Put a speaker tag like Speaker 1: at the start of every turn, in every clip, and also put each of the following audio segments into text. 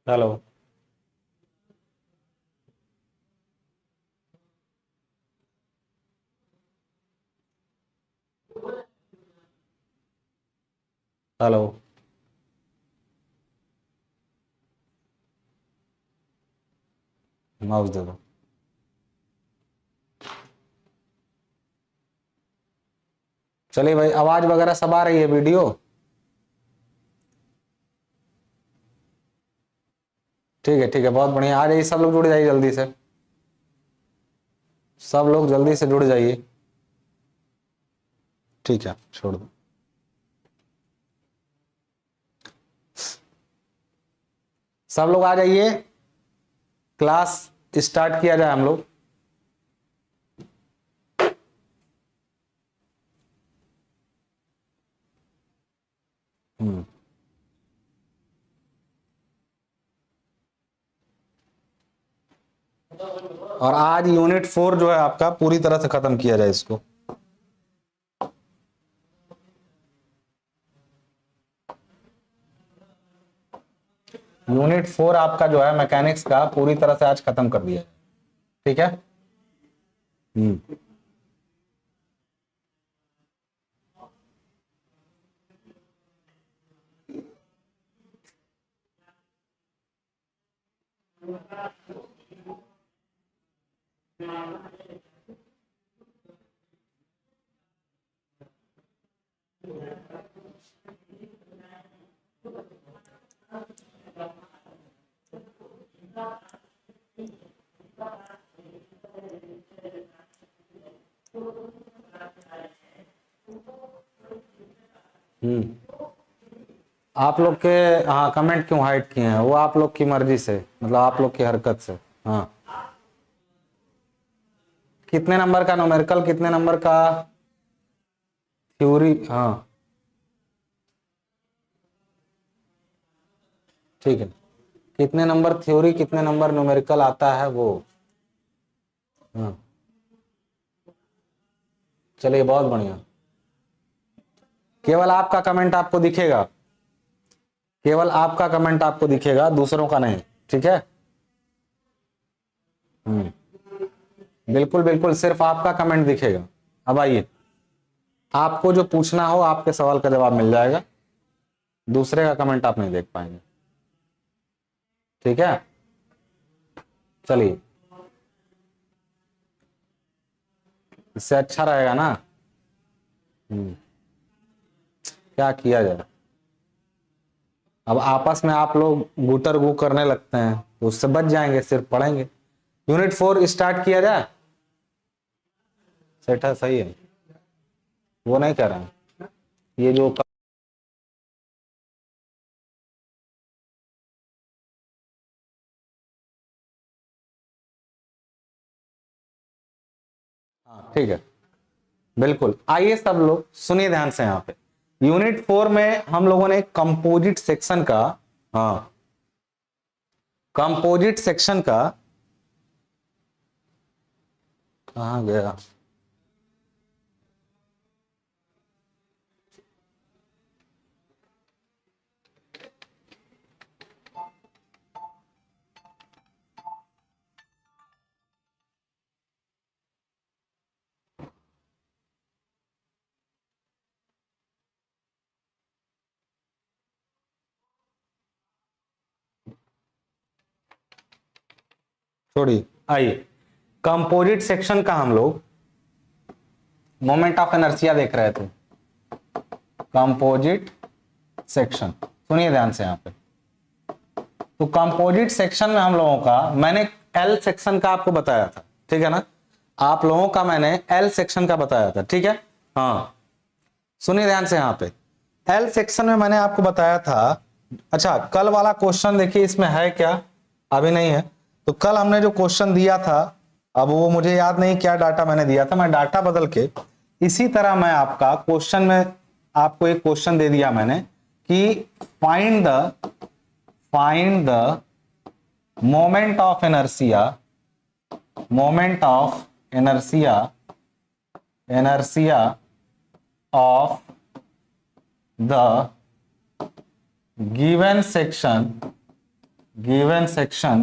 Speaker 1: Hello. Hello. Mouse दे दो। चलिए भाई, आवाज वगैरह सब आ रही है? वीडियो ठीक है, ठीक है, बहुत बढ़िया। आ जाइए, सब लोग जुड़ जाइए जल्दी से। सब लोग जल्दी से जुड़ जाइए। ठीक है, छोड़ दो। सब लोग आ जाइए, क्लास स्टार्ट किया जाए हम लोग। और आज यूनिट 4 जो है आपका पूरी तरह से खत्म किया जाए इसको। यूनिट 4 आपका जो है मैकेनिक्स का पूरी तरह से आज खत्म कर दिया। ठीक है। आप लोग के, हाँ, कमेंट क्यों हाइड किए हैं? वो आप लोग की मर्जी से, मतलब आप लोग की हरकत से। हाँ, कितने नंबर का न्यूमेरिकल, कितने नंबर का थ्योरी? हाँ, ठीक है। कितने नंबर थ्योरी, कितने नंबर न्यूमेरिकल आता है वो। हाँ, चलिए, बहुत बढ़िया। केवल आपका कमेंट आपको दिखेगा, केवल आपका कमेंट आपको दिखेगा, दूसरों का नहीं। ठीक है। बिल्कुल बिल्कुल, सिर्फ आपका कमेंट दिखेगा। अब आइए, आपको जो पूछना हो आपके सवाल का जवाब मिल जाएगा, दूसरे का कमेंट आप नहीं देख पाएंगे। ठीक है, चलिए, इससे अच्छा रहेगा ना। क्या किया जाए? अब आपस में आप लोग गुटर गु करने लगते हैं तो उससे बच जाएंगे, सिर्फ पढ़ेंगे। यूनिट 4 स्टार्ट किया जाए। सेट है, सही है। वो नहीं कह रहे हैं ये जो। हाँ, ठीक है, बिल्कुल। आइए सब लोग सुनिए ध्यान से। यहाँ पे यूनिट 4 में हम लोगों ने कंपोजिट सेक्शन का, हाँ, कंपोजिट सेक्शन का, कहाँ गया? छोड़िए, आइए, कंपोजिट सेक्शन का हम लोग मोमेंट ऑफ इनर्शिया देख रहे थे। कंपोजिट सेक्शन, सुनिए ध्यान से। यहाँ पे तो कंपोजिट सेक्शन में हम लोगों का, मैंने एल सेक्शन का आपको बताया था। ठीक है ना? आप लोगों का मैंने एल सेक्शन का बताया था। ठीक है। हाँ, सुनिए ध्यान से। यहाँ पे एल सेक्शन में मैंने आपको बताया था। अच्छा, कल वाला क्वेश्चन देखिए, इसमें है क्या? अभी नहीं है। तो कल हमने जो क्वेश्चन दिया था, अब वो मुझे याद नहीं क्या डाटा मैंने दिया था, मैं डाटा बदल के इसी तरह मैं आपका क्वेश्चन में आपको एक क्वेश्चन दे दिया मैंने कि find the moment of inertia, moment of inertia, inertia of the given section, given section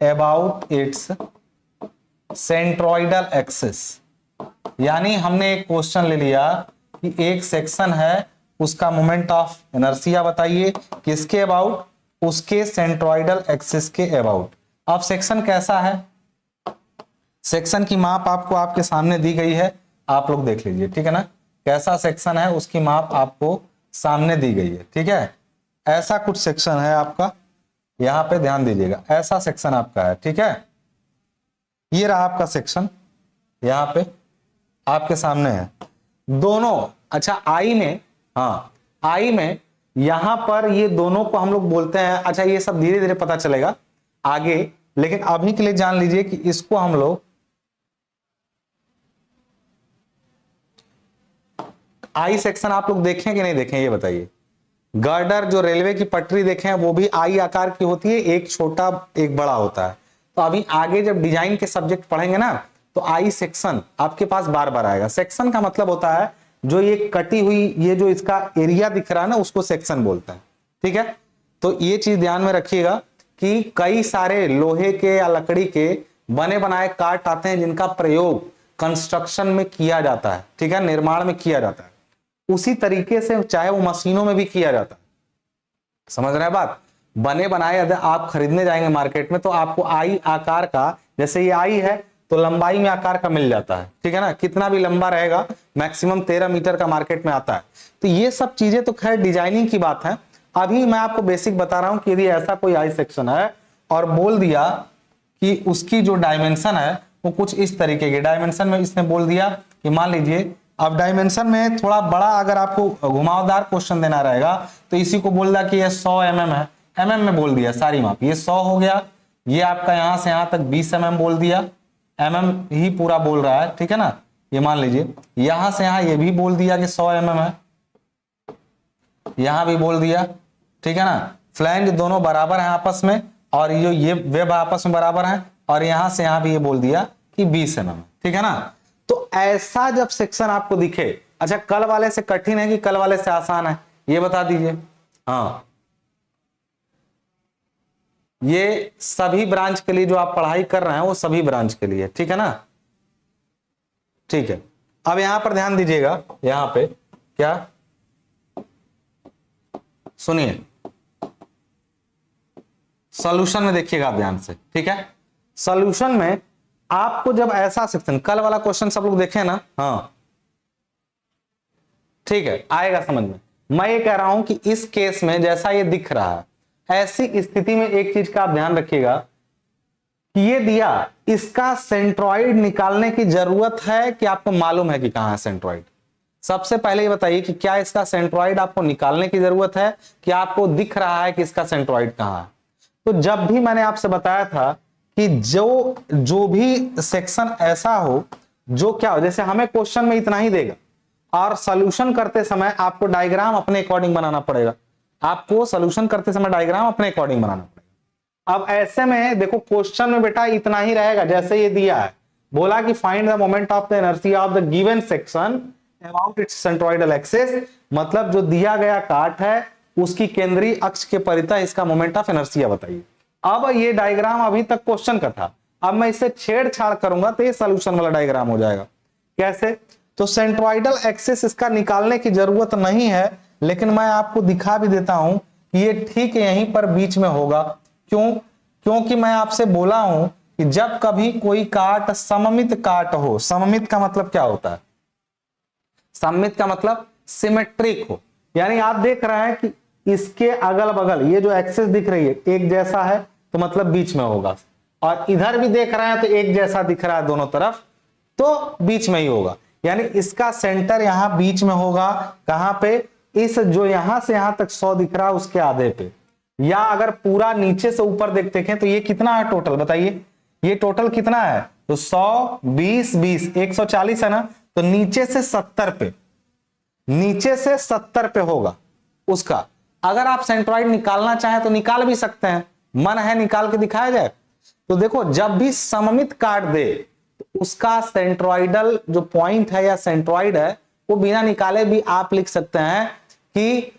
Speaker 1: about it's centroidal axis. यानी हमने एक क्वेश्चन ले लिया कि एक सेक्शन है, उसका मोमेंट ऑफ इनर्शिया बताइए, किसके अबाउट, उसके सेंट्रोइडल एक्सिस के अबाउट। अब सेक्शन कैसा है, सेक्शन की माप आपको आपके सामने दी गई है, आप लोग देख लीजिए, ठीक है ना। कैसा सेक्शन है उसकी माप आपको सामने दी गई है, ठीक है। ऐसा कुछ सेक्शन है आपका, यहां पे ध्यान दीजिएगा, ऐसा सेक्शन आपका है, ठीक है। ये रहा आपका सेक्शन, यहां पे आपके सामने है दोनों। अच्छा आई में, हाँ आई में यहां पर ये दोनों को हम लोग बोलते हैं, अच्छा ये सब धीरे धीरे पता चलेगा आगे, लेकिन अभी के लिए जान लीजिए कि इसको हम लोग आई सेक्शन आप लोग देखें कि नहीं देखें ये बताइए। गर्डर जो रेलवे की पटरी देखें वो भी आई आकार की होती है, एक छोटा एक बड़ा होता है। तो अभी आगे जब डिजाइन के सब्जेक्ट पढ़ेंगे ना तो आई सेक्शन आपके पास बार बार आएगा। सेक्शन का मतलब होता है जो ये कटी हुई, ये जो इसका एरिया दिख रहा है ना उसको सेक्शन बोलते हैं, ठीक है। तो ये चीज ध्यान में रखिएगा कि कई सारे लोहे के या लकड़ी के बने बनाए काट आते हैं जिनका प्रयोग कंस्ट्रक्शन में किया जाता है, ठीक है, निर्माण में किया जाता है। उसी तरीके से चाहे वो मशीनों में भी किया जाता है, समझ रहे हैं बात। बने बनाए यदि आप खरीदने जाएंगे मार्केट में तो आपको आई आकार का, जैसे ये आई है तो लंबाई में आकार का मिल जाता है, ठीक है ना, कितना भी लंबा रहेगा, मैक्सिमम 13 मीटर का मार्केट में आता है। तो ये सब चीजें तो खैर डिजाइनिंग की बात है। अभी मैं आपको बेसिक बता रहा हूं कि यदि ऐसा कोई आई सेक्शन है और बोल दिया कि उसकी जो डायमेंशन है वो कुछ इस तरीके की डायमेंशन में इसने बोल दिया कि मान लीजिए, अब डायमेंशन में थोड़ा बड़ा अगर आपको घुमावदार क्वेश्चन देना रहेगा तो इसी को बोल दिया कि ये 100 mm है, mm में बोल दिया सारी माप, ये 100 हो गया, ये आपका यहां से यहां तक 20 mm बोल दिया, mm ही पूरा बोल रहा है, ठीक है ना। ये मान लीजिए यहां से यहां ये भी बोल दिया कि 100 mm है, यहां भी बोल दिया, ठीक है ना। फ्लैंज दोनों बराबर हैं आपस में और ये वेब आपस में बराबर हैं, और यहां से यहां भी ये बोल दिया कि 20 mm, ठीक है ना। तो ऐसा जब सेक्शन आपको दिखे, अच्छा कल वाले से कठिन है कि कल वाले से आसान है ये बता दीजिए। हाँ ये सभी ब्रांच के लिए जो आप पढ़ाई कर रहे हैं वो सभी ब्रांच के लिए, ठीक है ना, ठीक है। अब यहां पर ध्यान दीजिएगा, यहां पे क्या सुनिए, सॉल्यूशन में देखिएगा आप ध्यान से, ठीक है। सॉल्यूशन में आपको जब ऐसा सेक्शन, कल वाला क्वेश्चन सब लोग देखे ना, हाँ ठीक है, आएगा समझ में। मैं ये कह रहा हूं कि इस केस में जैसा ये दिख रहा है, ऐसी स्थिति में एक चीज का आप ध्यान रखिएगा कि ये दिया, इसका सेंट्रॉइड निकालने की जरूरत है कि आपको मालूम है कि कहां है सेंट्रॉइड। सबसे पहले ये बताइए कि क्या इसका सेंट्रॉइड आपको निकालने की जरूरत है कि आपको दिख रहा है कि इसका सेंट्रॉइड कहां है। तो जब भी मैंने आपसे बताया था कि जो भी सेक्शन ऐसा हो जो क्या हो, जैसे हमें क्वेश्चन में इतना ही देगा और सॉल्यूशन करते समय आपको डायग्राम अपने अकॉर्डिंग बनाना पड़ेगा, आपको सॉल्यूशन करते समय डायग्राम अपने अकॉर्डिंग बनाना पड़ेगा। अब ऐसे में देखो क्वेश्चन में बेटा इतना ही रहेगा, जैसे ये दिया है, बोला कि find the moment of the inertia of the given section about it's centroidal axis, मतलब जो दिया गया काट है उसकी केंद्रीय अक्ष के परितः इसका मोमेंट ऑफ इनर्शिया बताइए। अब ये डायग्राम अभी तक क्वेश्चन का था, अब मैं इसे छेड़छाड़ करूंगा तो ये सॉल्यूशन वाला डायग्राम हो जाएगा। कैसे, तो सेंट्रोइडल एक्सिस इसका निकालने की जरूरत नहीं है, लेकिन मैं आपको दिखा भी देता हूं कि ये ठीक यहीं पर बीच में होगा। क्यों, क्योंकि मैं आपसे बोला हूं कि जब कभी कोई काट सममित काट हो, सममित का मतलब क्या होता है, सममित का मतलब सिमेट्रिक हो, यानी आप देख रहे हैं कि इसके अगल बगल ये जो एक्सिस दिख रही है एक जैसा है तो मतलब बीच में होगा, और इधर भी देख रहे हैं तो एक जैसा दिख रहा है दोनों तरफ तो बीच में ही होगा, यानी इसका सेंटर यहां बीच में होगा। कहां पे, इस जो यहां से यहां तक 100 दिख रहा है उसके आधे पे, या अगर पूरा नीचे से ऊपर देखें तो ये कितना है टोटल बताइए, ये टोटल कितना है, तो 100 20 20 140 है ना, तो नीचे से 70 पे, नीचे से 70 पे होगा उसका। अगर आप सेंट्रॉइड निकालना चाहें तो निकाल भी सकते हैं, मन है निकाल के दिखाया जाए। तो देखो जब भी सममित काट दे तो उसका सेंट्रॉइडल जो पॉइंट है या सेंट्रॉइड है वो बिना निकाले भी आप लिख सकते हैं कि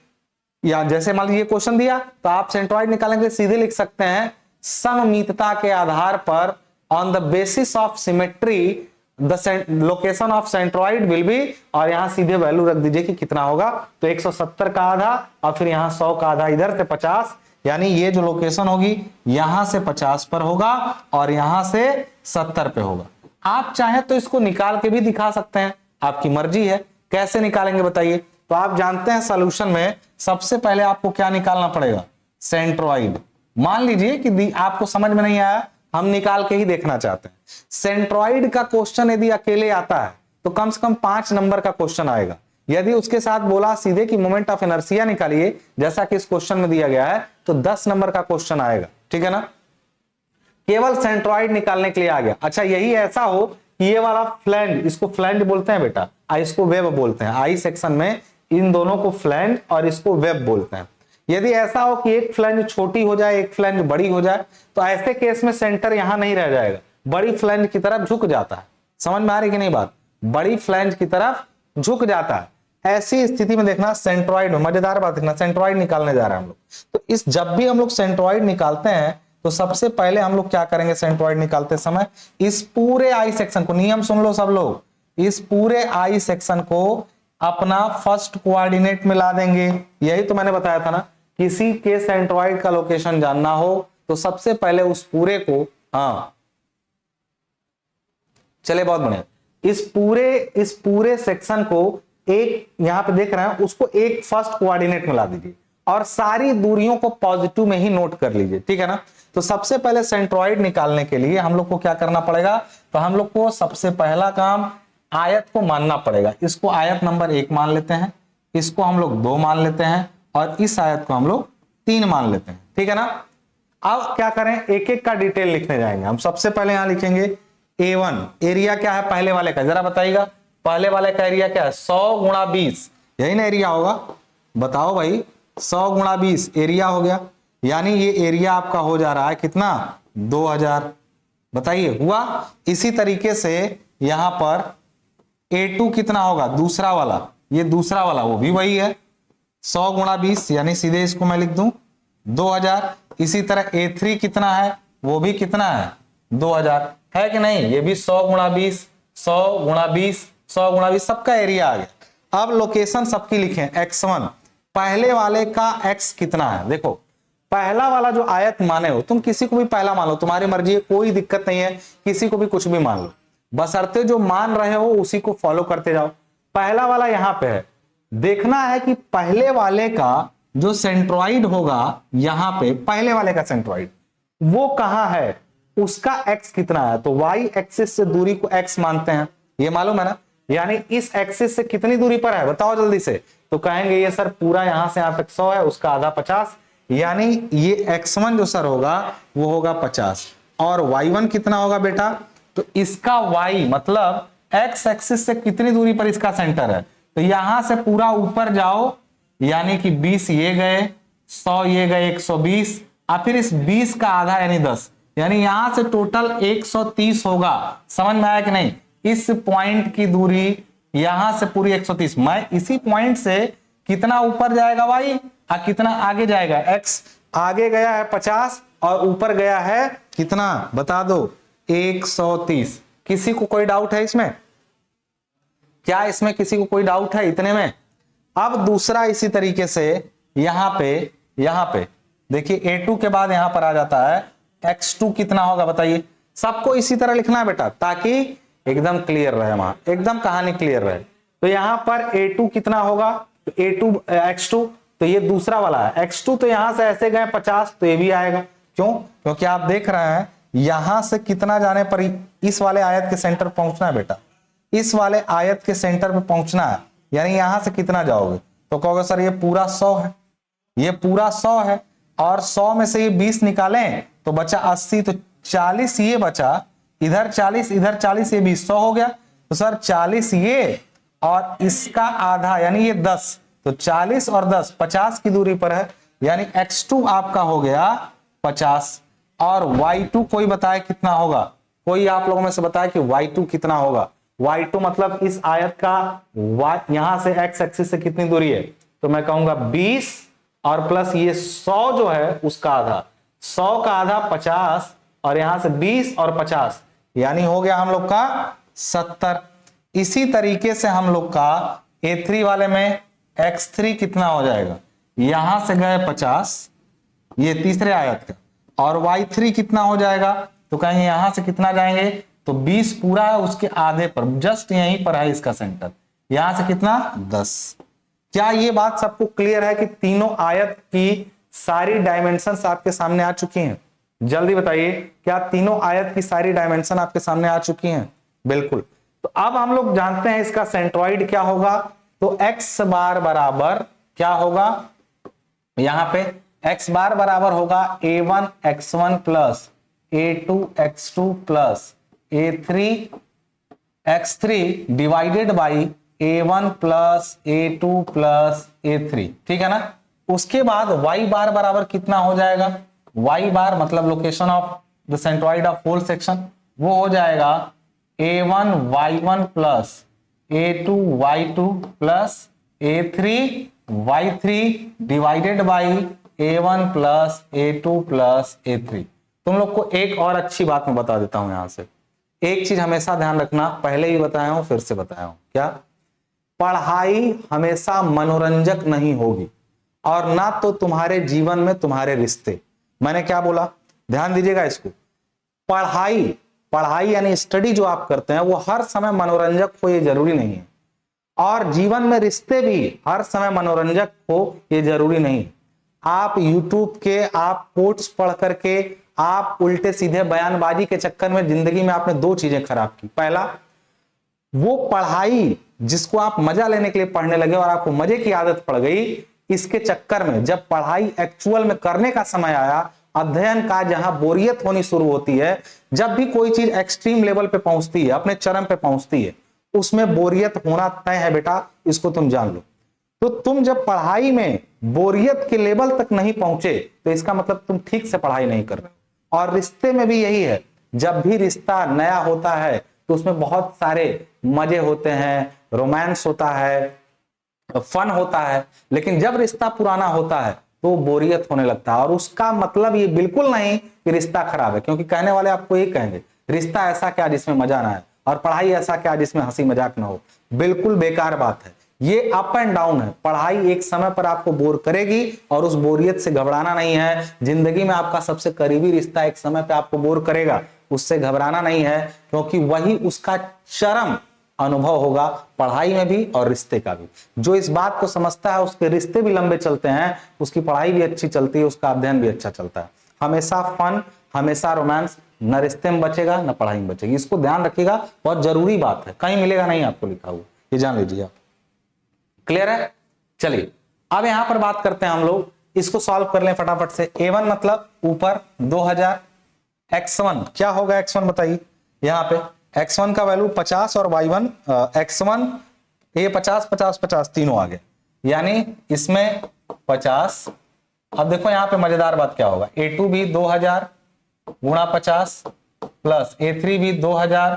Speaker 1: या जैसे मान लीजिए क्वेश्चन दिया तो आप सेंट्रॉइड निकालेंगे, सीधे लिख सकते हैं सममितता के आधार पर, on the basis of symmetry the location of centroid will be, और यहां सीधे वैल्यू रख दीजिए कि कितना होगा, तो 170 का आधा और फिर यहां 100 का आधा, इधर से 50, यानी ये जो लोकेशन होगी यहां से 50 पर होगा और यहां से 70 पे होगा। आप चाहें तो इसको निकाल के भी दिखा सकते हैं, आपकी मर्जी है। कैसे निकालेंगे बताइए? तो आप जानते हैं सॉल्यूशन में सबसे पहले आपको क्या निकालना पड़ेगा? सेंट्रॉइड। मान लीजिए कि आपको समझ में नहीं आया, हम निकाल के ही देखना चाहते हैं। सेंट्रॉइड का क्वेश्चन यदि अकेले आता है तो कम से कम 5 नंबर का क्वेश्चन आएगा। यदि उसके साथ बोला सीधे कि मोमेंट ऑफ इनर्शिया निकालिए, जैसा कि इस क्वेश्चन में दिया गया है, तो 10 नंबर का क्वेश्चन आएगा। ठीक है ना? केवल सेंट्रॉइड निकालने के लिए आ गया। अच्छा, यही ऐसा हो कि ये वाला फ्लैंज, इसको फ्लैंज बोलते हैं बेटा, इसको वेब बोलते हैं। आई सेक्शन में इन दोनों को फ्लैंज और इसको वेब बोलते हैं। यदि ऐसा हो कि एक फ्लैंज छोटी हो जाए, एक फ्लैंज बड़ी हो जाए, तो ऐसे केस में सेंटर यहां नहीं रह जाएगा, बड़ी फ्लैंज की तरफ झुक जाता है। समझ में आ रही कि नहीं बात? बड़ी फ्लैंज की तरफ झुक जाता है। ऐसी स्थिति में देखना सेंट्रॉइड, मजेदार बात देखना, सेंट्रॉइड निकालने जा रहे हैं हम लोग। तो इस जब भी हम लोग सेंट्रॉइड निकालते हैं तो सबसे पहले हम लोग क्या करेंगे? सेंट्रॉइड निकालते समय इस पूरे आई सेक्शन को, नियम सुन लो सब लोग, इस पूरे आई सेक्शन को अपना फर्स्ट कोऑर्डिनेट में ला देंगे। यही तो मैंने बताया था ना, किसी के सेंट्रॉइड का लोकेशन जानना हो तो सबसे पहले उस पूरे को, हाँ चले बहुत बढ़िया, इस पूरे सेक्शन को एक, यहां पे देख रहे हैं, उसको एक फर्स्ट कोऑर्डिनेट में ला दीजिए और सारी दूरियों को पॉजिटिव में ही नोट कर लीजिए। ठीक है ना? तो सबसे पहले सेंट्रॉइड निकालने के लिए हम लोग को क्या करना पड़ेगा? तो हम लोग को सबसे पहला काम आयत को मानना पड़ेगा। इसको आयत नंबर 1 मान लेते हैं, इसको हम लोग 2 मान लेते हैं और इस आयत को हम लोग 3 मान लेते हैं। ठीक है ना? अब क्या करें? एक एक का डिटेल लिखने जाएंगे हम। सबसे पहले यहां लिखेंगे A1, एरिया क्या है पहले वाले का, जरा बताइएगा। पहले वाले का एरिया क्या है? 100 गुणा 20, यही ना एरिया होगा? बताओ भाई, 100 गुणा 20 एरिया हो गया, यानी ये एरिया आपका हो जा रहा है कितना? 2000। बताइए, हुआ? इसी तरीके से यहां पर A2 कितना होगा? दूसरा वाला, ये दूसरा वाला, वो भी वही है 100 गुणा 20, यानी सीधे इसको मैं लिख दूं 2000। इसी तरह A3 कितना है? वो भी कितना है? 2000 है कि नहीं? ये भी 100 गुणा 20, 100 गुणा 20, 100 गुणा 20, सबका एरिया आ गया। अब लोकेशन सबकी लिखें। X1, पहले वाले का X कितना है? देखो, पहला वाला जो आयत माने हो, तुम किसी को भी पहला मान लो, तुम्हारी मर्जी है, कोई दिक्कत नहीं है, किसी को भी कुछ भी मान लो, बशर्ते जो मान रहे हो उसी को फॉलो करते जाओ। पहला वाला यहां पे है, देखना है कि पहले वाले का जो सेंट्रॉइड होगा, यहां पे पहले वाले का सेंट्रॉइड वो कहां है, उसका x कितना है। तो y एक्सिस से दूरी को x मानते हैं, ये मालूम है ना? यानी इस एक्सिस से कितनी दूरी पर है बताओ जल्दी से। तो कहेंगे ये सर पूरा यहां से यहां तक 100 है, उसका आधा 50, यानी ये x1 जो सर होगा वो होगा 50। और y1 कितना होगा बेटा? तो इसका y मतलब x एक्सिस से कितनी दूरी पर इसका सेंटर है, तो यहां से पूरा ऊपर जाओ, यानी कि 20 ये गए, 100 ये गए, 120, और फिर इस 20 का आधा यानी 10, यानी यहां से टोटल 130 होगा। समझ में आया कि नहीं? इस पॉइंट की दूरी यहां से पूरी 130। मैं इसी पॉइंट से कितना ऊपर जाएगा y और कितना आगे जाएगा x? आगे गया है 50 और ऊपर गया है कितना बता दो? 130। किसी को कोई डाउट है इसमें? क्या इसमें किसी को कोई डाउट है इतने में? अब दूसरा इसी तरीके से यहां पे देखिए A2 के बाद यहां पर आ जाता है X2 कितना होगा बताइए। सबको इसी तरह लिखना है बेटा, ताकि एकदम क्लियर रहे, वहां एकदम कहानी क्लियर रहे। तो यहां पर A2 कितना होगा? तो A2 X2, तो ये दूसरा वाला है X2, तो यहां से ऐसे गए 50, तो ये भी आएगा। क्यों? क्योंकि आप देख रहे हैं यहां से कितना जाने पर इस वाले आयत के सेंटर पहुंचना है बेटा, इस वाले आयत के सेंटर पे पहुंचना है, यानी यहां से कितना जाओगे? तो कहोगे सर ये पूरा 100 है, ये पूरा 100 है, और 100 में से ये 20 निकालें तो बचा 80, तो 40 ये बचा, इधर 40 इधर 40, ये 20, 100 हो गया। तो सर 40 ये और इसका आधा यानी ये 10, तो 40 और 10 50 की दूरी पर है, यानी X2 आपका हो गया 50। और Y2 कोई बताए कितना होगा? कोई आप लोगों में से बताए कि Y2 कितना होगा? Y2 मतलब इस आयत का यहां से X एक्सिस से कितनी दूरी है? तो मैं कहूंगा 20 और प्लस ये 100 जो है उसका आधा, 100 का आधा 50, और यहां से 20 और 50, यानी हो गया हम लोग का 70। इसी तरीके से हम लोग का A3 वाले में x3 कितना हो जाएगा, यहां से गए 50, ये तीसरे आयत का, और y3 कितना हो जाएगा, तो कहेंगे यहां से कितना जाएंगे, तो 20 पूरा है उसके आधे पर, जस्ट यहीं पर है इसका सेंटर, यहां से कितना 10। क्या ये बात सबको क्लियर है कि तीनों आयत की सारी डायमेंशंस आपके सामने आ चुकी हैं? जल्दी बताइए, क्या तीनों आयत की सारी डायमेंशन आपके सामने आ चुकी हैं? बिल्कुल। तो अब हम लोग जानते हैं इसका सेंट्रॉइड क्या होगा, तो x बार बराबर क्या होगा, यहां पे x बार बराबर होगा a1 x1 plus a2 x2 plus a3 x3 divided by a1 plus a2 plus a3, ठीक है ना। उसके बाद y बार बराबर कितना हो जाएगा, y बार मतलब location of the centroid of whole section, वो हो जाएगा a1 y1 plus a2 y2 plus a3 y3 divided by a1 plus a2 plus a3। तुम लोग को एक और अच्छी बात मैं बता देता हूं, यहां से एक चीज हमेशा ध्यान रखना, पहले ही बताया हूं फिर से बताया हूं, क्या, पढ़ाई हमेशा मनोरंजक नहीं होगी और ना तो तुम्हारे जीवन में तुम्हारे रिश्ते। मैंने क्या बोला, ध्यान दीजिएगा इसको, पढ़ाई यानी स्टडी जो आप करते हैं वो हर समय मनोरंजक हो ये जरूरी नहीं है, और जीवन में रिश्ते भी हर समय मनोरंजक हो ये जरूरी नहीं। आप YouTube के आप कोट्स पढ़ करके आप उल्टे सीधे बयानबाजी के चक्कर में जिंदगी में आपने दो चीजें खराब की। पहला, वो पढ़ाई जिसको आप मजा लेने के लिए पढ़ने लगे और आपको मजे की आदत पड़ गई, इसके चक्कर में जब पढ़ाई एक्चुअल में करने का समय आया, अध्ययन का जहां बोरियत होनी शुरू होती है, जब भी कोई चीज एक्सट्रीम लेवल पे पहुंचती है, अपने चरम पे पहुंचती है, उसमें बोरियत होना तय है बेटा, इसको तुम जान लो। तो तुम जब पढ़ाई में बोरियत के लेवल तक नहीं पहुंचे तो इसका मतलब तुम ठीक से पढ़ाई नहीं कर रहे हो। और रिश्ते में भी यही है, जब भी रिश्ता नया होता है तो उसमें बहुत सारे मजे होते हैं, रोमांस होता है, फन होता है, लेकिन जब रिश्ता पुराना होता है तो बोरियत होने लगता है। और उसका मतलब ये बिल्कुल नहीं कि रिश्ता खराब है, क्योंकि कहने वाले आपको ये कहेंगे रिश्ता ऐसा क्या जिसमें मजा ना है, और पढ़ाई ऐसा क्या जिसमें हंसी मजाक ना हो। बिल्कुल बेकार बात है, ये अप एंड डाउन है। पढ़ाई एक समय पर आपको बोर करेगी और उस बोरियत से घबराना नहीं है। जिंदगी में आपका सबसे करीबी रिश्ता एक समय पर आपको बोर करेगा, उससे घबराना नहीं है, क्योंकि वही उसका चरम अनुभव होगा, पढ़ाई में भी और रिश्ते का भी। जो इस बात को समझता है उसके रिश्ते भी लंबे चलते हैं, उसकी पढ़ाई भी अच्छी चलती है, उसका अध्ययन भी अच्छा चलता है। हमेशा फन, हमेशा रोमांस, न रिश्ते में बचेगा न पढ़ाई में बचेगी। इसको ध्यान रखिएगा, बहुत जरूरी बात है, कहीं मिलेगा नहीं आपको लिखा हुआ, ये जान लीजिए आप। क्लियर है? चलिए अब यहां पर बात करते हैं हम लोग, इसको सॉल्व कर लें फटाफट से। A1 मतलब ऊपर 2000, x1 क्या होगा, x1 बताइए। यहाँ पे x1 का वैल्यू 50 और y1 x1 ये 50 50 50 तीनों आ गए, यानी इसमें 50। अब देखो यहाँ पे मजेदार बात क्या होगा, A2 भी 2000 गुणा 50 प्लस A3 भी 2000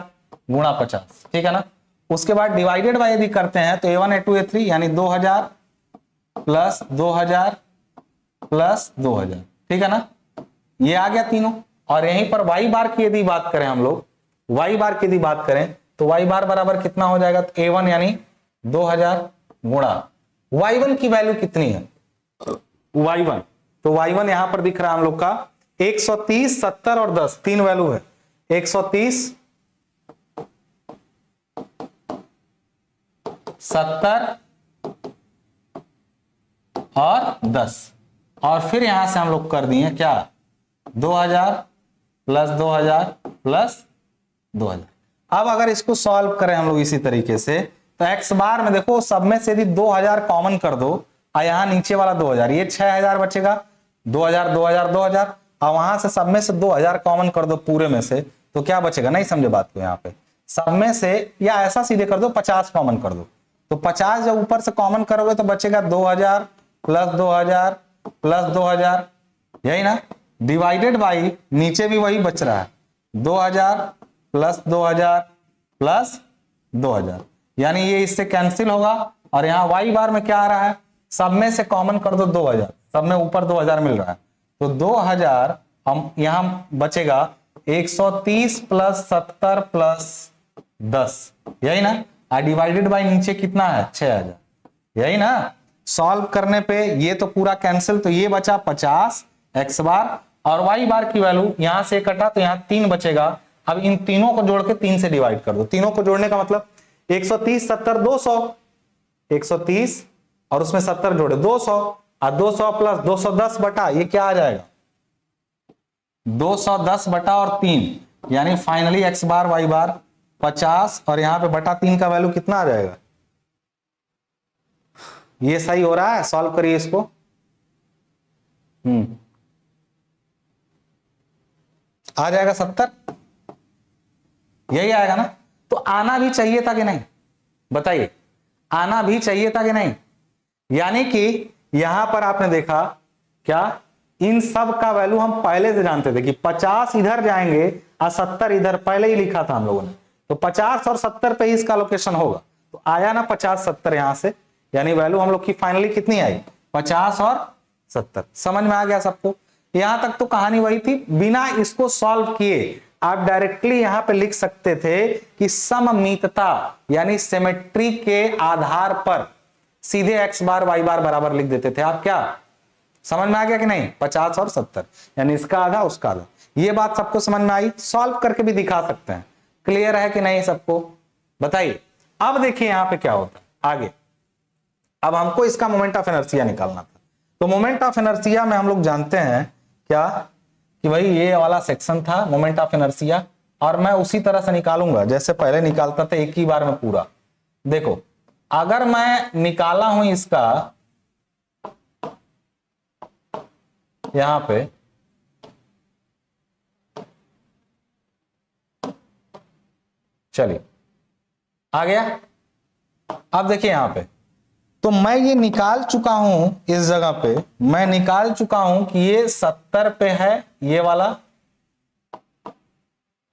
Speaker 1: गुणा 50, ठीक है ना। उसके बाद डिवाइडेड बाय यदि करते हैं तो A1 A2 A3 यानी 2000 प्लस 2000 प्लस 2000, ठीक है ना, ये आ गया तीनों। और यहीं पर y बार की यदि बात करें हम लोग, y बार की यदि बात करें तो y बार बराबर कितना हो जाएगा, तो A1 यानी 2000 गुणा y1 की वैल्यू कितनी है, y1, तो y1 यहां पर दिख रहा है हम लोग का 130, 70 और 10, तीन वैल्यू है, 130, 70 और 10, और फिर यहां से हम लोग कर दिए क्या, 2000 प्लस 2000 प्लस 2000। अब अगर इसको सॉल्व करें हम लोग इसी तरीके से, तो x बार में देखो सब में से यदि 2000 कॉमन कर दो और यहां नीचे वाला 2000, ये 6000 बचेगा, 2000 2000 2000, और वहां से सब में से 2000 कॉमन कर दो पूरे में से, तो क्या बचेगा, नहीं समझे बात को, यहाँ पे सब में से, या ऐसा सीधे कर दो 50 कॉमन कर दो, तो 50 जब ऊपर से कॉमन करोगे तो बचेगा 2000 प्लस 2000 प्लस 2000, यही ना, डिवाइडेड बाई नीचे भी वही बच रहा है, 2000 प्लस 2000 प्लस 2000, यानी ये इससे कैंसिल होगा। और यहाँ y बार में क्या आ रहा है, सब में से कॉमन कर दो 2000, सब में ऊपर 2000 मिल रहा है, तो 2000 हम यहां बचेगा 130 प्लस 70 प्लस 10, यही ना। डिवाइडेड बाय नीचे कितना है 6000, यही ना। सॉल्व करने पे ये तो पूरा कैंसिल, तो ये बचा 50 एक्स बार और वाई बार की वैल्यू यहां से कटा तो यहां 3 बचेगा। अब इन तीनों को जोड़ के 3 से डिवाइड कर दो। तीनों को जोड़ने का मतलब 130 70 200, 130 और उसमें 70 जोड़े 200 और 200 प्लस 210 बटा ये क्या आ जाएगा 210 बटा और 3, यानी फाइनली एक्स बार वाई बार 50 और यहां पे बटा 3 का वैल्यू कितना आ जाएगा। ये सही हो रहा है, सॉल्व करिए इसको। आ जाएगा 70, यही आएगा ना। तो आना भी चाहिए था कि नहीं, बताइए, आना भी चाहिए था कि नहीं। यानी कि यहां पर आपने देखा क्या, इन सब का वैल्यू हम पहले से जानते थे कि 50 इधर जाएंगे और 70 इधर, पहले ही लिखा था हम लोगों ने। तो 50 और 70 पे ही इसका लोकेशन होगा, तो आया ना 50 70 यहां से, यानी वैल्यू हम लोग की फाइनली कितनी आई 50 और 70। समझ में आ गया सबको। यहां तक तो कहानी वही थी, बिना इसको सॉल्व किए आप डायरेक्टली यहां पे लिख सकते थे कि सममितता यानी सिमेट्री के आधार पर सीधे एक्स बार वाई बार बराबर लिख देते थे आप। क्या समझ में आ गया कि नहीं, 50 और 70 यानी इसका आधा उसका आधा। ये बात सबको समझ में आई, सॉल्व करके भी दिखा सकते हैं। क्लियर है कि नहीं सबको, बताइए। अब देखिए यहां पे क्या होता है आगे। अब हमको इसका मोमेंट ऑफ इनर्शिया निकालना था, तो मोमेंट ऑफ इनर्शिया में हम लोग जानते हैं क्या कि भाई ये वाला सेक्शन था मोमेंट ऑफ इनर्शिया, और मैं उसी तरह से निकालूंगा जैसे पहले निकालता था, एक ही बार में पूरा। देखो अगर मैं निकाला हूं इसका यहां पे, चलिए आ गया। अब देखिए यहां पे तो मैं ये निकाल चुका हूं, इस जगह पे मैं निकाल चुका हूं कि ये 70 पे है ये वाला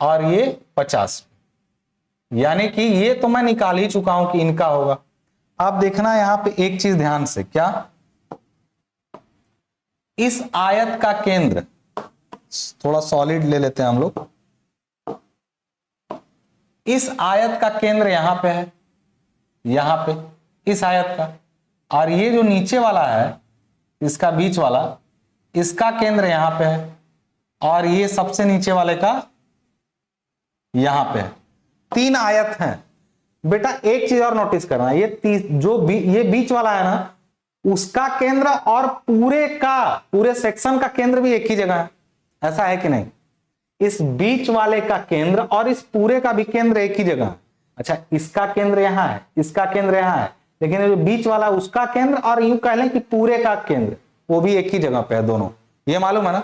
Speaker 1: और ये 50, यानी कि ये तो मैं निकाल ही चुका हूं कि इनका होगा। अब देखना यहां पे एक चीज ध्यान से, क्या इस आयत का केंद्र, थोड़ा सॉलिड ले लेते हैं हम लोग, इस आयत का केंद्र यहां पे है, यहां पे इस आयत का, और ये जो नीचे वाला है इसका बीच वाला, इसका केंद्र यहां पे है, और ये सबसे नीचे वाले का यहां पे है। 3 आयत हैं बेटा। एक चीज और नोटिस करना, ये ये बीच वाला है ना, उसका केंद्र और पूरे सेक्शन का केंद्र भी एक ही जगह है, ऐसा है कि नहीं। इस बीच वाले का केंद्र और इस पूरे का भी केंद्र एक ही जगह है। अच्छा, इसका केंद्र यहां है, इसका केंद्र यहां है, लेकिन जो बीच वाला उसका केंद्र और यूं कह लें कि पूरे का केंद्र वो भी एक ही जगह पे है, दोनों, ये मालूम है ना।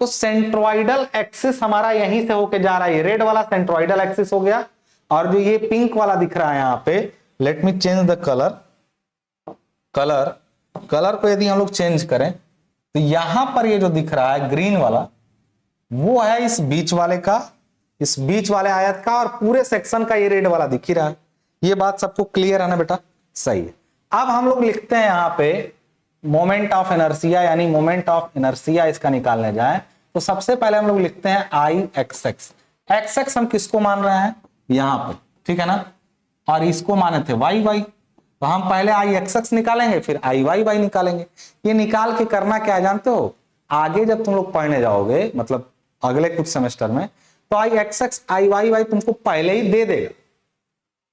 Speaker 1: तो सेंट्रोइडल एक्सिस हमारा यहीं से होके जा रहा है, रेड वाला सेंट्रोइडल एक्सिस हो गया, और जो ये पिंक वाला दिख रहा है यहां पे, let me change the colour को यदि हम लोग चेंज करें तो यहां पर ये जो दिख रहा है ग्रीन वाला, वो है इस बीच वाले का, इस बीच वाले आयत का, और पूरे सेक्शन का ये रेड वाला दिख ही रहा है। ये बात सबको क्लियर है ना बेटा, सही है। अब हम लोग लिखते हैं यहां पे मोमेंट ऑफ इनर्शिया, यानी मोमेंट ऑफ इनर्शिया इसका निकालने जाए तो सबसे पहले हम लोग लिखते हैं आई एक्स एक्स। एक्स एक्स हम किसको मान रहे हैं यहां पे, ठीक है ना, और इसको माने थे वाई वाई, तो हम पहले आई एक्स एक्स निकालेंगे फिर आई वाई वाई निकालेंगे। ये निकाल के करना क्या है जानते हो, आगे जब तुम लोग पढ़ने जाओगे, मतलब अगले कुछ सेमेस्टर में, तो आई एक्स एक्स आई वाई वाई तुमको पहले ही दे देगा,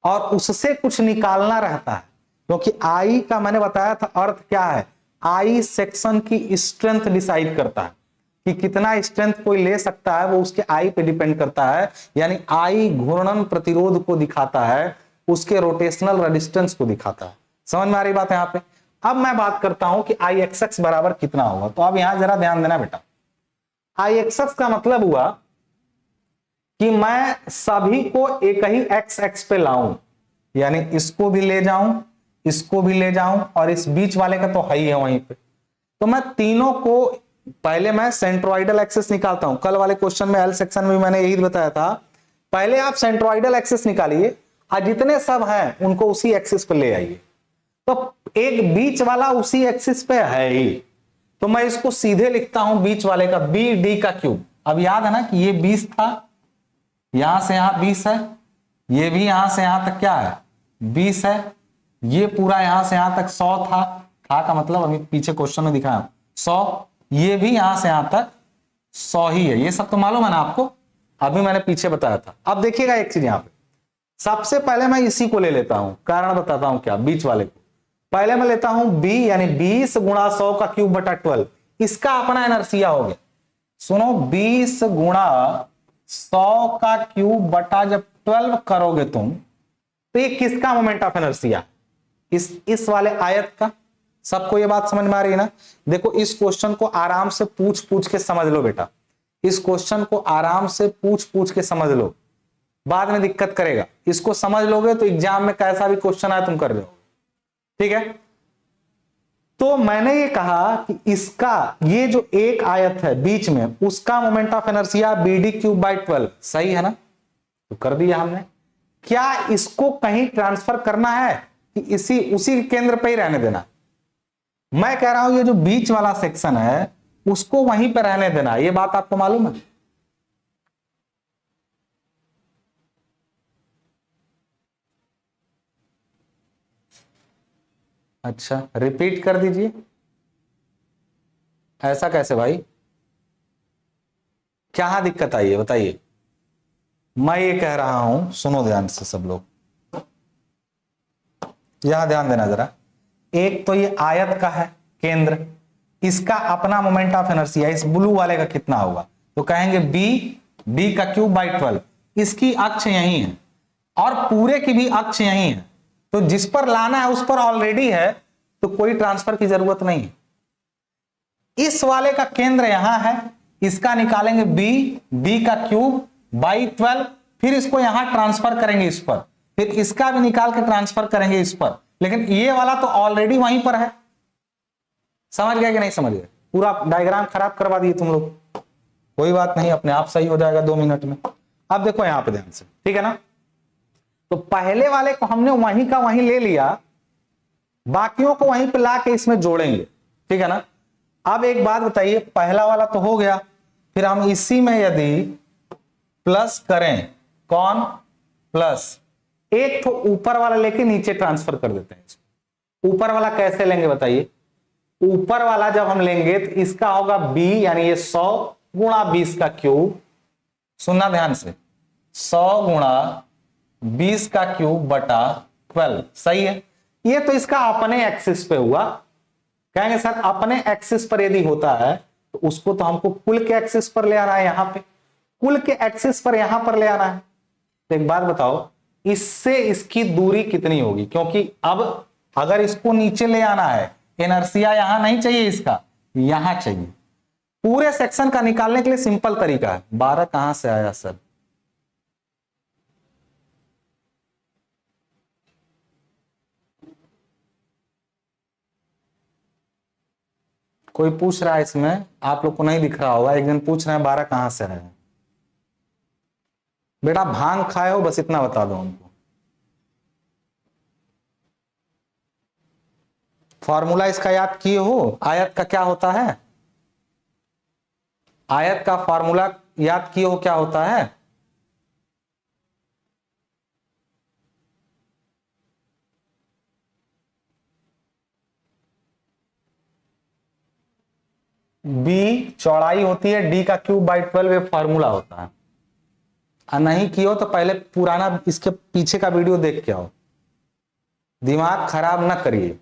Speaker 1: और उससे कुछ निकालना रहता है, क्योंकि आई का मैंने बताया था अर्थ क्या है, आई सेक्शन की स्ट्रेंथ डिसाइड करता है कि कितना स्ट्रेंथ कोई ले सकता है, वो उसके आई पे डिपेंड करता है। यानी आई घूर्णन प्रतिरोध को दिखाता है, उसके रोटेशनल रेजिस्टेंस को दिखाता है। समझ में आ रही बात है यहाँ पे। अब मैं बात करता हूं कि आई एक्स एक्स बराबर कितना होगा, तो अब यहां जरा ध्यान देना बेटा। आई एक्स एक्स का मतलब हुआ कि मैं सभी को एक ही एक्स एक्स पे लाऊं, यानी इसको भी ले जाऊं, इसको भी ले जाऊं, और इस बीच वाले का तो है ही है वहीं पे। तो मैं तीनों को पहले मैं सेंट्रोइडल एक्सिस निकालता हूं। कल वाले क्वेश्चन में एल सेक्शन में मैंने यही बताया था, पहले आप सेंट्रोइडल एक्सिस निकालिए और जितने सब हैं उनको उसी एक्सिस पे ले आइए। तो एक बीच वाला उसी एक्सिस पे है ही, तो मैं इसको सीधे लिखता हूं बीच वाले का बी डी का क्यूब। अब याद है ना कि ये 20 था, यहां से यहां 20 है, ये भी यहां से यहां तक क्या है 20 है, ये पूरा यहां से यहां तक 100 था का मतलब अभी पीछे क्वेश्चन में दिखाया 100, ये भी यहां से यहां तक 100 ही है। ये सब तो मालूम है ना आपको, अभी मैंने पीछे बताया था। अब देखिएगा एक चीज यहां पे, सबसे पहले मैं इसी को ले लेता हूं, कारण बताता हूं क्या, बीच वाले को पहले मैं लेता हूं b, यानी 20 गुणा 100 का क्यूब बटा 12, इसका अपना इनर्सिया हो गया। सुनो 20 गुणा 100 का क्यूब बटा जब 12 करोगे तुम, तो ये किसका मोमेंट ऑफ इनर्सिया, इस वाले आयत का। सबको ये बात समझ में आ रही है ना। देखो इस क्वेश्चन को आराम से पूछ पूछ के समझ लो बेटा, इस क्वेश्चन को आराम से पूछ पूछ के समझ लो, बाद में दिक्कत करेगा। इसको समझ लोगे तो एग्जाम में कैसा भी क्वेश्चन आए तुम कर रहे हो, ठीक है। तो मैंने ये कहा कि इसका ये जो एक आयत है बीच में, उसका moment of inertia BD cube by 12, सही है ना, तो कर दिया हमने। क्या इसको कहीं ट्रांसफर करना है कि उसी केंद्र पे ही रहने देना? मैं कह रहा हूं ये जो बीच वाला सेक्शन है उसको वहीं पे रहने देना, ये बात आपको मालूम है। अच्छा रिपीट कर दीजिए। ऐसा कैसे भाई, क्या दिक्कत आई है बताइए। मैं ये कह रहा हूं, सुनो ध्यान से सब लोग, यहां ध्यान देना जरा। एक तो ये आयत का है केंद्र, इसका अपना मोमेंट ऑफ इनर्शिया इस ब्लू वाले का कितना होगा, तो कहेंगे b का क्यूब बाई 12, इसकी अक्ष यही है और पूरे की भी अक्ष यही है, तो जिस पर लाना है उस पर ऑलरेडी है, तो कोई ट्रांसफर की जरूरत नहीं है। इस वाले का केंद्र यहां है, इसका निकालेंगे b का क्यूब बाई 12, फिर इसको यहां ट्रांसफर करेंगे इस पर, फिर इसका भी निकाल के ट्रांसफर करेंगे इस पर, लेकिन ये वाला तो ऑलरेडी वहीं पर है। समझ गया कि नहीं समझ गए? पूरा डायग्राम खराब करवा दिए तुम लोग, कोई बात नहीं, अपने आप सही हो जाएगा 2 मिनट में। अब देखो यहां पे ध्यान से, ठीक है ना। तो पहले वाले को हमने वहीं का वहीं ले लिया, बाकियों को वहीं पे ला के इसमें जोड़ेंगे, ठीक है ना। अब एक बात बताइए, पहला वाला तो हो गया, फिर हम इसी में यदि प्लस करें, कौन प्लस, एक तो ऊपर वाला लेके नीचे ट्रांसफर कर देते हैं। ऊपर वाला कैसे लेंगे बताइए, ऊपर वाला जब हम लेंगे तो इसका होगा b, यानी ये 100 गुणा 20 का क्यूब, सुनना ध्यान से, 100 गुणा 20 का क्यूब बटा 12, सही है। ये तो इसका अपने एक्सिस पे हुआ। कहेंगे सर अपने एक्सिस पर यदि होता है तो उसको तो हमको कुल के एक्सिस पर ले आना है, यहां पे कुल के एक्सिस पर यहां पर ले आना है। तो एक बात बताओ, इससे इसकी दूरी कितनी होगी, क्योंकि अब अगर इसको नीचे ले आना है, इनर्शिया यहां नहीं चाहिए, इसका यहां चाहिए। पूरे सेक्शन का निकालने के लिए सिंपल तरीका है। 12 कहां से आया सर, कोई पूछ रहा है इसमें, आप लोग को नहीं दिख रहा होगा, एक दिन पूछ रहे हैं 12 कहां से है। बेटा भांग खाए हो, बस इतना बता दो उनको। फॉर्मूला इसका याद किए हो, आयत का क्या होता है, आयत का फॉर्मूला याद किए हो क्या होता है? b चौड़ाई होती है d का क्यूब बाई 12, ये फॉर्मूला होता है। नहीं किए हो तो पहले पुराना इसके पीछे का वीडियो देख के आओ, दिमाग खराब ना करिए।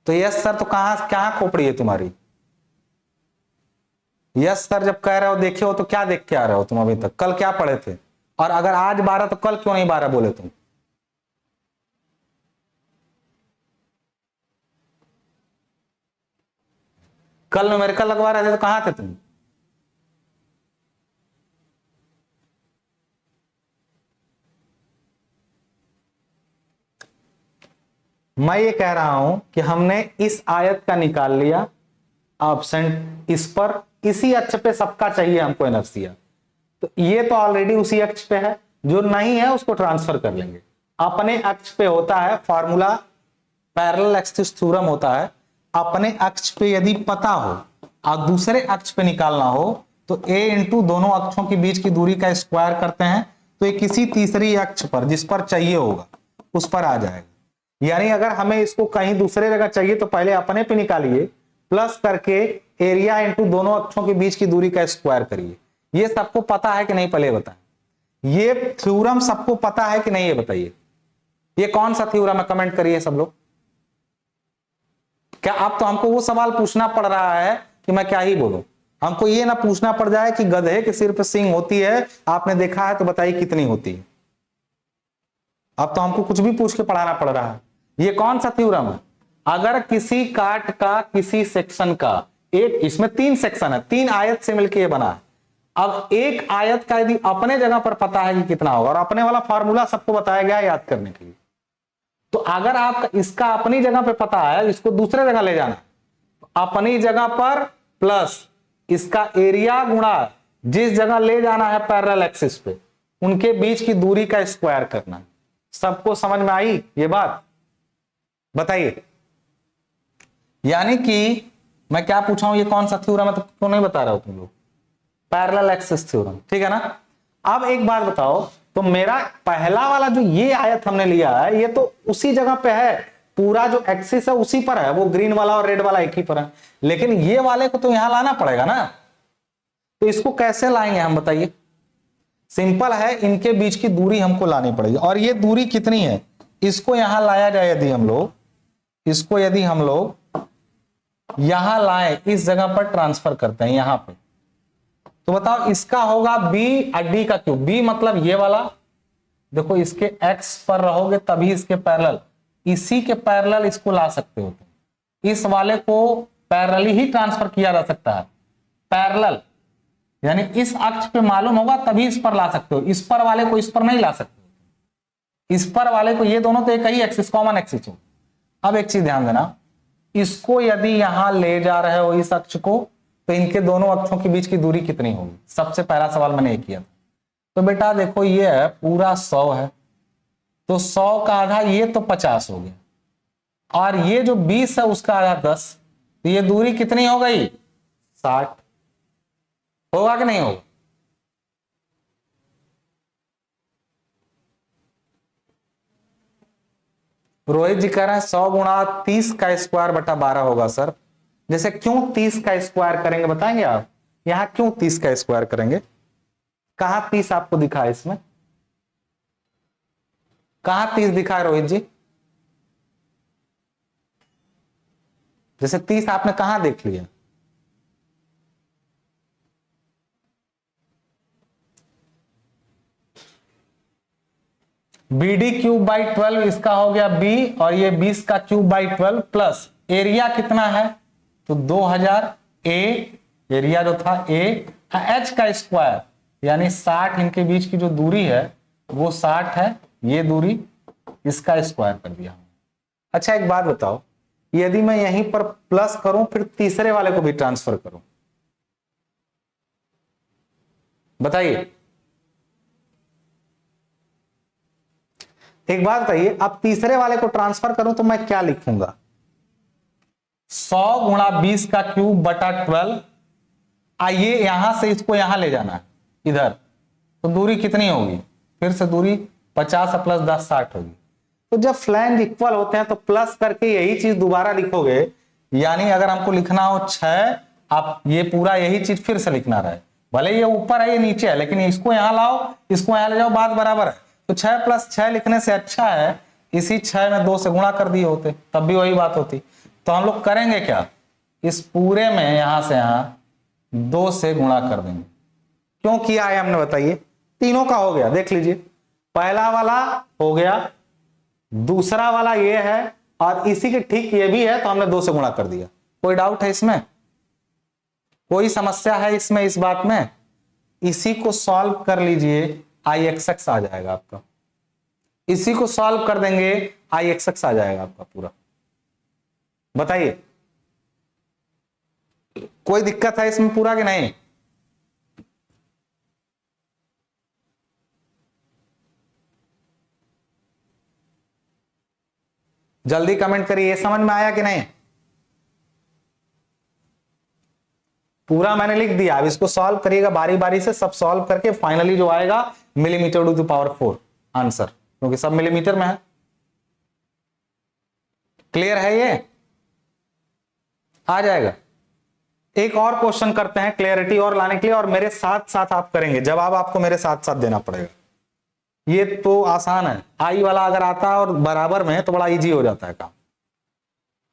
Speaker 1: तो यस सर, तो कहां खोपड़ी है तुम्हारी? यस सर जब कह रहे हो देखे हो तो क्या देख के आ रहे हो तुम अभी तक? कल क्या पढ़े थे? और अगर आज 12 तो कल क्यों नहीं 12 बोले तुम? कल न्यूमेरिकल लगवा रहे थे तो कहां थे तुम? मैं ये कह रहा हूं कि हमने इस आयत का निकाल लिया ऑप्शन, इस पर इसी अक्ष पे सबका चाहिए हमको इनर्शिया, तो ये तो ऑलरेडी उसी अक्ष पे है, जो नहीं है उसको ट्रांसफर कर लेंगे। अपने अक्ष पे होता है फॉर्मूला पैरेलल एक्सिस थ्योरम होता है, अपने अक्ष पे यदि पता हो और दूसरे अक्ष पे निकालना हो तो a इंटू दोनों अक्षों के बीच की दूरी का स्क्वायर करते हैं, तो ये किसी तीसरी अक्ष पर जिस पर चाहिए होगा उस पर आ जाएगा। यानी अगर हमें इसको कहीं दूसरे जगह चाहिए तो पहले अपने पे निकालिए, प्लस करके एरिया इंटू दोनों अक्षों के बीच की दूरी का स्क्वायर करिए। ये सबको पता है कि नहीं, पहले बताएं। ये थ्योरम सबको पता है कि नहीं, ये बताइए। ये कौन सा थ्योरम है, कमेंट करिए सब लोग। क्या आप तो हमको वो सवाल पूछना पड़ रहा है कि मैं क्या ही बोलूं, हमको ये ना पूछना पड़ जाए कि गधे के सिर पे सींग होती है, आपने देखा है तो बताइए कितनी होती है। अब तो हमको कुछ भी पूछ के पढ़ाना पड़ रहा है। ये कौन सा थ्योरम है, अगर किसी काट का किसी सेक्शन का एक, इसमें 3 सेक्शन है, 3 आयत से मिलकर ये बना है। अब एक आयत का यदि अपने जगह पर पता है कि कितना होगा, और अपने वाला फॉर्मूला सबको बताया गया है याद करने के लिए, तो अगर आप इसका अपनी जगह पे पता है, इसको दूसरे जगह ले जाना, अपनी जगह पर प्लस इसका एरिया गुणा जिस जगह ले जाना है पैरेलल एक्सिस पे, उनके बीच की दूरी का स्क्वायर करना। सबको समझ में आई ये बात, बताइए। यानी कि मैं क्या पूछा हूं, ये कौन सा थ्योरम है, तो क्यों नहीं बता रहे हो तुम लोग, पैरेलल एक्सिस थ्योरम, ठीक है ना। अब एक बात बताओ, तो मेरा पहला वाला जो ये आयत हमने लिया है, ये तो उसी जगह पे है, पूरा जो एक्सिस है उसी पर है, वो ग्रीन वाला और रेड वाला एक ही पर है, लेकिन ये वाले को तो यहां लाना पड़ेगा ना। तो इसको कैसे लाएंगे हम, बताइए। सिंपल है, इनके बीच की दूरी हमको लानी पड़ेगी, और ये दूरी कितनी है, इसको यहां लाया जाए यदि हम लोग, इसको यदि हम लोग यहां लाए, इस जगह पर ट्रांसफर करते हैं यहां पे, तो बताओ इसका होगा b और d का क्यूब। b मतलब ये वाला, देखो इसके x पर रहोगे तभी इसके पैरेलल, इसी के पैरेलल इसको ला सकते हो। इस वाले को पैरेलल ही ट्रांसफर किया जा सकता है, पैरेलल यानी इस अक्ष पे मालूम होगा तभी इस पर ला सकते हो, इस पर वाले को इस पर नहीं ला सकते, इस पर वाले को, ये दोनों तो एक ही एक्सिस, कॉमन एक्सिस हो। अब एक चीज ध्यान देना, इसको यदि यहां ले जा रहे हो इस अक्ष को, तो इनके दोनों अक्षों के बीच की दूरी कितनी होगी, सबसे पहला सवाल मैंने ये किया था। तो बेटा देखो ये है पूरा 100 है, तो 100 का आधा ये तो 50 हो गया, और ये जो 20 है उसका आधा 10, तो ये दूरी कितनी हो गई, 60। होगा कि नहीं होगा, रोहित जी कह रहे हैं 100 गुणा 30 का स्क्वायर बटा 12 होगा सर। जैसे क्यों 30 का स्क्वायर करेंगे बताएंगे आप, यहां क्यों 30 का स्क्वायर करेंगे, कहां 30 आपको दिखा है इसमें, कहां 30 दिखा है रोहित जी, जैसे 30 आपने कहां देख लिया, BD क्यूब बाई 12 इसका हो गया B, और ये 20 का क्यूब बाई 12 प्लस एरिया कितना है, तो 2000 A, एरिया जो था A, H का स्क्वायर यानी 60, इनके बीच की जो दूरी है वो 60 है, ये दूरी, इसका स्क्वायर कर दिया। अच्छा एक बात बताओ, यदि मैं यहीं पर प्लस करूं फिर तीसरे वाले को भी ट्रांसफर करूं, बताइए। एक बात बताइए, अब तीसरे वाले को ट्रांसफर करूं तो मैं क्या लिखूंगा, 100 गुणा 20 का क्यूब बटा 12, आइए यहां से इसको यहां ले जाना है इधर, तो दूरी कितनी होगी, फिर से दूरी 50 प्लस 10 60 होगी। तो जब फ्लैंज इक्वल होते हैं तो प्लस करके यही चीज दोबारा लिखोगे, यानी अगर हमको लिखना हो 6, आप ये पूरा यही चीज फिर से लिखना रहे, भले ये ऊपर है ये नीचे है, लेकिन इसको यहां लाओ इसको यहां ले जाओ, बात बराबर है। तो 6 प्लस 6 लिखने से अच्छा है इसी 6 में 2 से गुणा कर दिए होते, तब भी वही बात होती। तो हम लोग करेंगे क्या, इस पूरे में यहां से यहां 2 से गुणा कर देंगे। क्यों किया है हमने बताइए, तीनों का हो गया, देख लीजिए, पहला वाला हो गया, दूसरा वाला ये है, और इसी के ठीक ये भी है, तो हमने 2 से गुणा कर दिया। कोई डाउट है इसमें, कोई समस्या है इसमें, इस बात में, इसी को सॉल्व कर लीजिए, IXX आ जाएगा आपका, इसी को सॉल्व कर देंगे IXX आ जाएगा आपका पूरा। बताइए कोई दिक्कत है इसमें पूरा कि नहीं, जल्दी कमेंट करिए, ये समझ में आया कि नहीं? पूरा मैंने लिख दिया, अब इसको सॉल्व करिएगा बारी बारी से, सब सॉल्व करके फाइनली जो आएगा millimetre to the power 4 answer, क्योंकि सब मिलीमीटर में है। क्लियर है ये? आ जाएगा। एक और क्वेश्चन करते हैं क्लियरिटी और लाने के लिए, और मेरे साथ साथ आप करेंगे, जवाब आपको मेरे साथ साथ देना पड़ेगा। ये तो आसान है, आई वाला अगर आता है और बराबर में तो बड़ा इजी हो जाता है काम।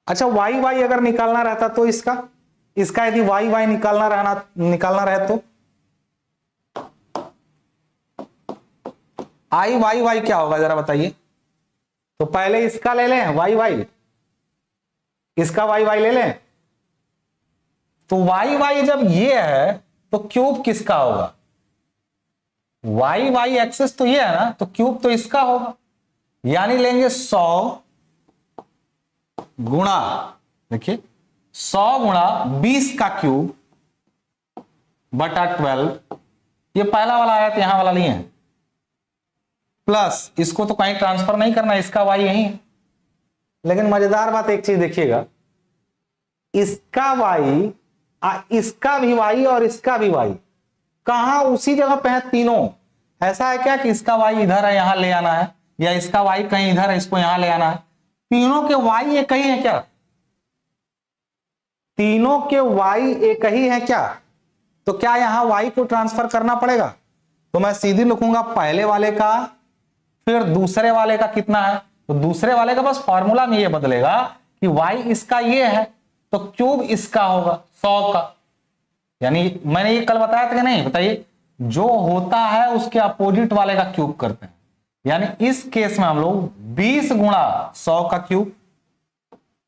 Speaker 1: अच्छा, वाई वाई अगर निकालना रहता तो इसका यदि वाई वाई निकालना रहे तो आई वाई वाई क्या होगा जरा बताइए। तो पहले इसका ले लें वाई वाई, इसका वाई वाई ले लें। तो वाई वाई जब ये है तो क्यूब किसका होगा? वाई वाई एक्सिस तो ये है ना, तो क्यूब तो इसका होगा। यानी लेंगे 100 गुणा, देखिए 100 गुणा 20 का क्यूब बटा 12, ये पहला वाला आया तो यहां वाला नहीं है, प्लस इसको तो कहीं ट्रांसफर नहीं करना, इसका वाई यही है। लेकिन मजेदार बात एक चीज देखिएगा, इसका वाई, इसका भी वाई और इसका भी वाई कहां उसी जगह पे है तीनों। ऐसा है क्या कि इसका वाई इधर है यहां ले आना है, या इसका वाई कहीं इधर है इसको यहां ले आना है? तीनों के वाई एक ही है क्या? तीनों के वाई एक ही है क्या? तो क्या यहां वाई को ट्रांसफर करना पड़ेगा? तो मैं सीधी लिखूंगा पहले वाले का फिर दूसरे वाले का कितना है, तो दूसरे वाले का बस फॉर्मूला में ये बदलेगा कि वाई इसका ये है तो क्यूब इसका होगा 100 का। यानी मैंने ये कल बताया था कि नहीं? बताइए, जो होता है उसके अपोजिट वाले का क्यूब करते हैं। यानी इस केस में हम लोग 20 गुणा 100 का क्यूब,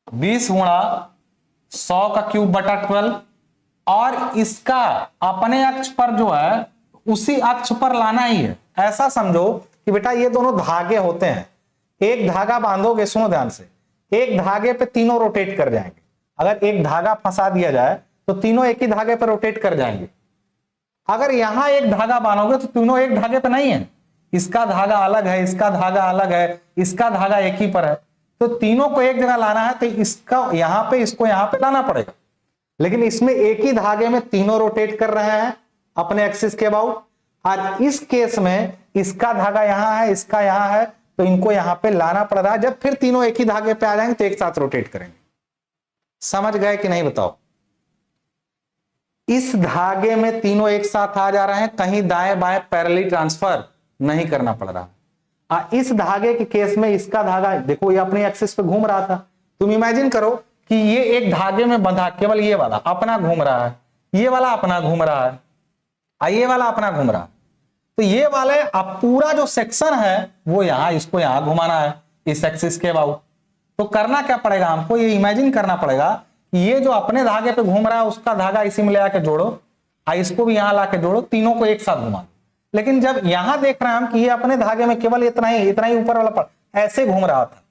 Speaker 1: 20 गुणा 100 का क्यूब बटा 12, और इसका अपने अक्ष पर जो है उसी अक्ष पर लाना ही है। ऐसा समझो कि बेटा ये दोनों धागे होते हैं, एक धागा बांधोगे, सुनो ध्यान से, एक धागे पे तीनों रोटेट कर जाएंगे। अगर एक धागा फंसा दिया जाए तो तीनों एक ही धागे पर रोटेट कर जाएंगे। अगर यहां एक धागा बांधोगे तो तीनों एक धागे पे नहीं है, इसका धागा अलग है, इसका धागा अलग है, इसका धागा एक ही पर है, तो तीनों को एक जगह लाना है तो इसका यहां पे, इसको यहां पे लाना पड़ेगा। लेकिन इसमें एक ही धागे में तीनों रोटेट कर रहे हैं अपने एक्सिस के अबाउट, और इस केस में इसका धागा यहां है, इसका यहां है, तो इनको यहां पे लाना पड़ रहा है। जब फिर तीनों एक ही धागे पे आ जाएंगे तो एक साथ रोटेट करेंगे। समझ गए कि नहीं बताओ? इस धागे में तीनों एक साथ आ जा रहे हैं, कहीं दाएं बाएं पैरेलली ट्रांसफर नहीं करना पड़ रहा। इस धागे के केस में इसका धागा देखो ये अपने एक्सिस पे घूम रहा था। तुम इमेजिन करो कि ये एक धागे में बंधा, केवल ये वाला अपना घूम रहा है, ये वाला अपना घूम रहा है, ये वाला अपना घूम रहा है, तो ये वाले अब पूरा जो सेक्शन है वो यहां, इसको यहां घुमाना है इस एक्सिस के अबाउट। तो करना क्या पड़ेगा हमको? ये इमेजिन करना पड़ेगा कि ये जो अपने धागे पे घूम रहा है उसका धागा इसी में ले आके जोड़ो, इसको भी यहां लाके जोड़ो, तीनों को एक साथ घुमा। लेकिन जब यहां देख रहे हैं हम कि ये अपने धागे में केवल इतना ही ऊपर वाला पर ऐसे घूम रहा था,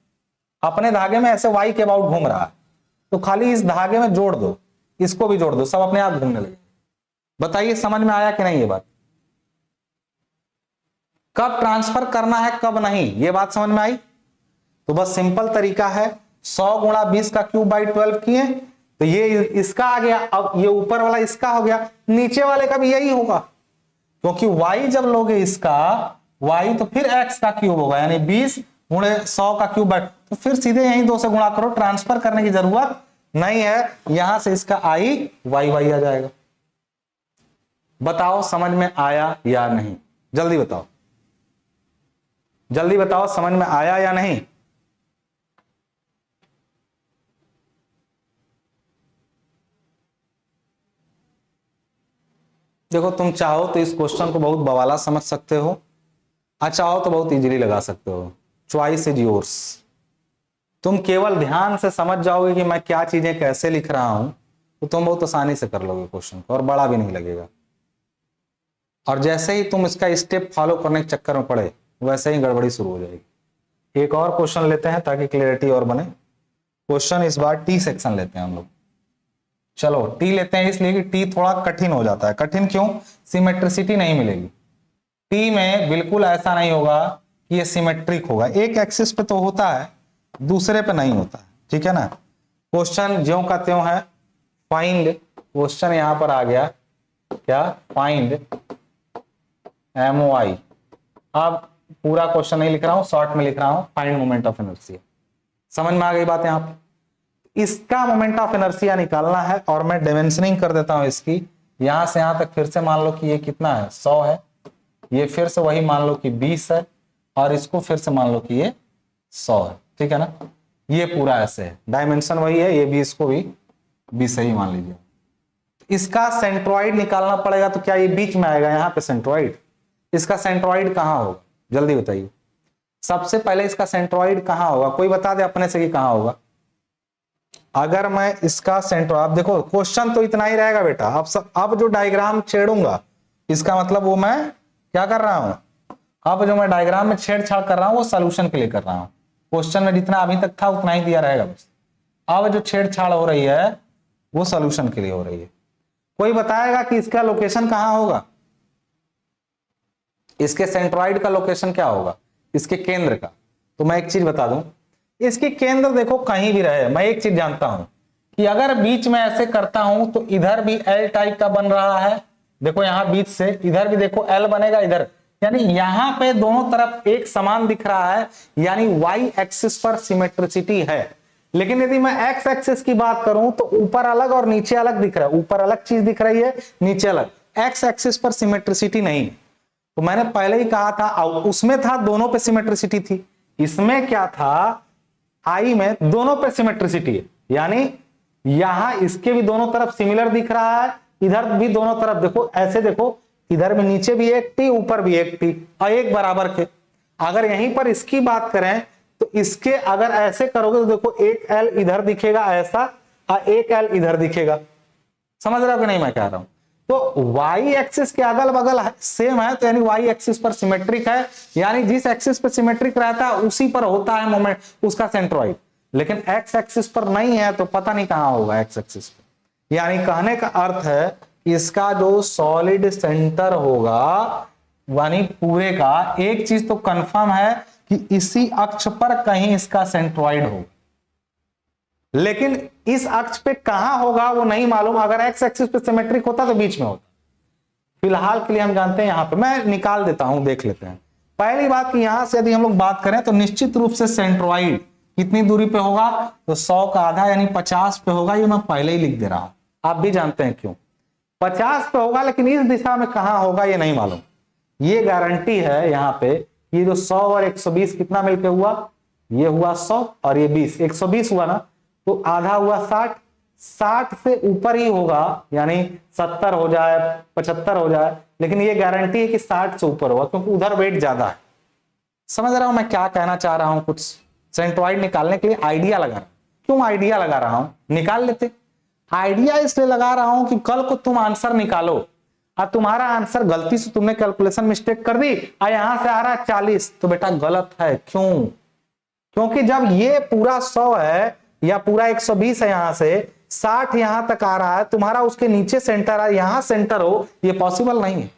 Speaker 1: अपने धागे में ऐसे वाई के अबाउट घूम रहा है, तो खाली इस धागे में जोड़ दो, इसको भी जोड़ दो, सब अपने आप घूमने लगे। बताइए समझ में आया कि नहीं? ये बात कब ट्रांसफर करना है कब नहीं, ये बात समझ में आई? तो बस सिंपल तरीका है, 100 गुणा 20 का क्यूब बाई 12 किए तो ये इसका आ गया, अब ये ऊपर वाला इसका हो गया, नीचे वाले का भी यही होगा, क्योंकि y जब लोगे इसका y तो फिर x का क्यूब होगा, यानी 20 गुणे 100 का क्यूब बाई, तो फिर सीधे यही 2 से गुणा करो, ट्रांसफर करने की जरूरत नहीं है, यहां से इसका i y y आ जाएगा। बताओ समझ में आया या नहीं? जल्दी बताओ, जल्दी बताओ समझ में आया या नहीं? देखो तुम चाहो तो इस क्वेश्चन को बहुत बवाला समझ सकते हो, चाहो तो बहुत इजीली लगा सकते हो, चॉइस इज योर्स। तुम केवल ध्यान से समझ जाओगे कि मैं क्या चीजें कैसे लिख रहा हूं तो तुम बहुत आसानी से कर लोगे क्वेश्चन को, और बड़ा भी नहीं लगेगा। और जैसे ही तुम इसका स्टेप फॉलो करने के चक्कर में पड़े वैसे ही गड़बड़ी शुरू हो जाएगी। एक और क्वेश्चन लेते हैं ताकि क्लियरिटी और बने। क्वेश्चन इस बार टी सेक्शन लेते हैं हम लोग। चलो टी लेते हैं इसलिए कि टी थोड़ा कठिन हो जाता है। कठिन क्यों? सिमेट्रिसिटी नहीं मिलेगी टी में, बिल्कुल ऐसा नहीं होगा कि ये सिमेट्रिक होगा। एक एक्सिस पे तो होता है दूसरे पे नहीं होता है, ठीक है ना। क्वेश्चन ज्यों का त्यों है, फाइंड, क्वेश्चन यहां पर आ गया क्या, फाइंड MOI। अब पूरा क्वेश्चन नहीं लिख रहा हूं, शॉर्ट में लिख रहा हूं, फाइंड मोमेंट ऑफ इनर्शिया। समझ में आ गई बात यहां पर। इसका मोमेंट ऑफ इनर्शिया निकालना है और मैं डायमेंशनिंग कर देता हूं इसकी। यहां से यहां तक फिर से मान लो कि ये कितना है, 100 है, ये फिर से वही मान लो कि 20 है, और इसको फिर से मान लो कि ये 100 है, ठीक है ना। ये पूरा ऐसे है, डायमेंशन वही है, ये भी इसको भी 20 ही मान लीजिए। इसका सेंट्रॉइड निकालना पड़ेगा, तो क्या ये बीच में आएगा यहां पे सेंट्रॉइड? इसका सेंट्रॉइड कहां होगा, जल्दी बताइए। सबसे पहले इसका सेंट्रॉइड कहां होगा, कोई बता दे अपने से कि कहां होगा। अगर मैं इसका सेंट्रॉइड, आप देखो क्वेश्चन तो इतना ही रहेगा बेटा। अब जो डायग्राम छेड़ूंगा, इसका मतलब वो मैं क्या कर रहा हूं, अब जो मैं डायग्राम में छेड़छाड़ कर रहा हूं वो सोल्यूशन के लिए कर रहा हूं। क्वेश्चन में जितना अभी तक था उतना ही दिया रहेगा बस। अब जो छेड़छाड़ हो रही है वो सोल्यूशन के लिए हो रही है। कोई बताएगा कि इसका लोकेशन कहां होगा, इसके सेंट्रॉइड का लोकेशन क्या होगा, इसके केंद्र का। तो मैं एक चीज बता दूं, इसके केंद्र देखो कहीं भी रहे, मैं एक चीज जानता हूं कि अगर बीच में ऐसे करता हूं तो इधर भी L टाइप का बन रहा है, देखो यहां बीच से इधर भी देखो L बनेगा इधर, यानी यहां पे दोनों तरफ एक समान दिख रहा है, यानी Y एक्सिस पर सिमेट्रिसिटी है। लेकिन यदि मैं X एक्सिस की बात करूं तो ऊपर अलग और नीचे अलग दिख रहा है, ऊपर अलग चीज दिख रही है, नीचे अलग। X एक्सिस पर सिमेट्रिसिटी नहीं। तो मैंने पहले ही कहा था, उसमें था दोनों पे सिमेट्रिसिटी थी, इसमें क्या था, I में दोनों पे सिमेट्रिसिटी है, यानी यहां इसके भी दोनों तरफ सिमिलर दिख रहा है, इधर भी दोनों तरफ देखो ऐसे, देखो इधर में नीचे भी एक टी ऊपर भी एक टी और एक बराबर के। अगर यहीं पर इसकी बात करें तो इसके अगर ऐसे करोगे तो देखो एक L इधर दिखेगा ऐसा और एक L इधर दिखेगा। समझ रहे हो कि नहीं मैं कह रहा हूं। तो Y एक्सिस के अगल बगल सेम है, तो यानी Y एक्सिस पर सिमेट्रिक है, यानी जिस एक्सिस पर सिमेट्रिक रहता है उसी पर होता है मोमेंट उसका सेंट्रॉइड। लेकिन X एक्सिस पर नहीं है तो पता नहीं कहां होगा X एक्सिस पर। यानी कहने का अर्थ है इसका जो सॉलिड सेंटर होगा, यानी पूरे का, एक चीज तो कंफर्म है कि इसी अक्ष पर कहीं इसका सेंट्रॉइड होगा, लेकिन इस अक्ष पे कहां होगा वो नहीं मालूम। अगर एक्स एक्सिस पे सिमेट्रिक होता तो बीच में होता। फिलहाल के लिए हम जानते हैं यहां पे, मैं निकाल देता हूं, देख लेते हैं। पहली बात कि यहां से यदि हम लोग बात करें तो निश्चित रूप से सेंट्रॉइड कितनी दूरी पे होगा, तो 100 का आधा यानी 50 पे होगा। ये मैं पहले ही लिख दे रहा हूं, आप भी जानते हैं क्यों 50 पे होगा, लेकिन इस दिशा में कहां होगा ये नहीं मालूम। ये गारंटी है यहां पे, ये जो 100 और 120 कितना मिलकर हुआ, ये हुआ 100 और ये 20, 120 हुआ ना, तो आधा हुआ 60, 60 से ऊपर ही होगा, यानी 70 हो जाए 75 हो जाए, लेकिन ये गारंटी है कि 60 से ऊपर होगा क्योंकि उधर वेट ज्यादा है। समझ रहा हूं मैं क्या कहना चाह रहा हूं। कुछ सेंट्रॉइड निकालने के लिए आइडिया लगा रहा हूं। क्यों आइडिया लगा रहा हूं, निकाल लेते। आइडिया इसलिए लगा रहा हूं कि कल को तुम आंसर निकालो और तुम्हारा आंसर गलती से तुमने कैलकुलेशन मिस्टेक कर दी और यहां से आ रहा है 40, तो बेटा गलत है। क्यों? क्योंकि जब ये पूरा 100 है या पूरा 120 है, यहां से 60 यहां तक आ रहा है, तुम्हारा उसके नीचे सेंटर है, यहां सेंटर हो, ये पॉसिबल नहीं है।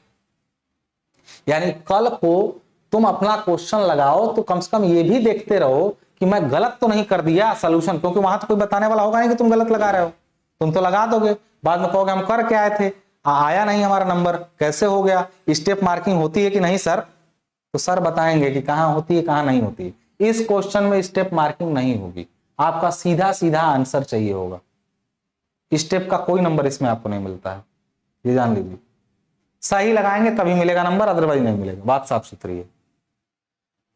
Speaker 1: यानी कल को तुम अपना क्वेश्चन लगाओ तो कम से कम ये भी देखते रहो कि मैं गलत तो नहीं कर दिया सोल्यूशन, क्योंकि वहां तो कोई बताने वाला होगा नहीं कि तुम गलत लगा रहे हो। तुम तो लगा दोगे, बाद में कहोगे हम कर के आए थे, आया नहीं हमारा नंबर, कैसे हो गया। स्टेप मार्किंग होती है कि नहीं सर, तो सर बताएंगे कि कहां होती है कहां नहीं होती है। इस क्वेश्चन में स्टेप मार्किंग नहीं होगी, आपका सीधा सीधा आंसर चाहिए होगा। स्टेप का कोई नंबर इसमें आपको नहीं मिलता है, ये जान लीजिए। सही लगाएंगे तभी मिलेगा नंबर, अदरवाइज नहीं मिलेगा। बात साफ सुथरी है।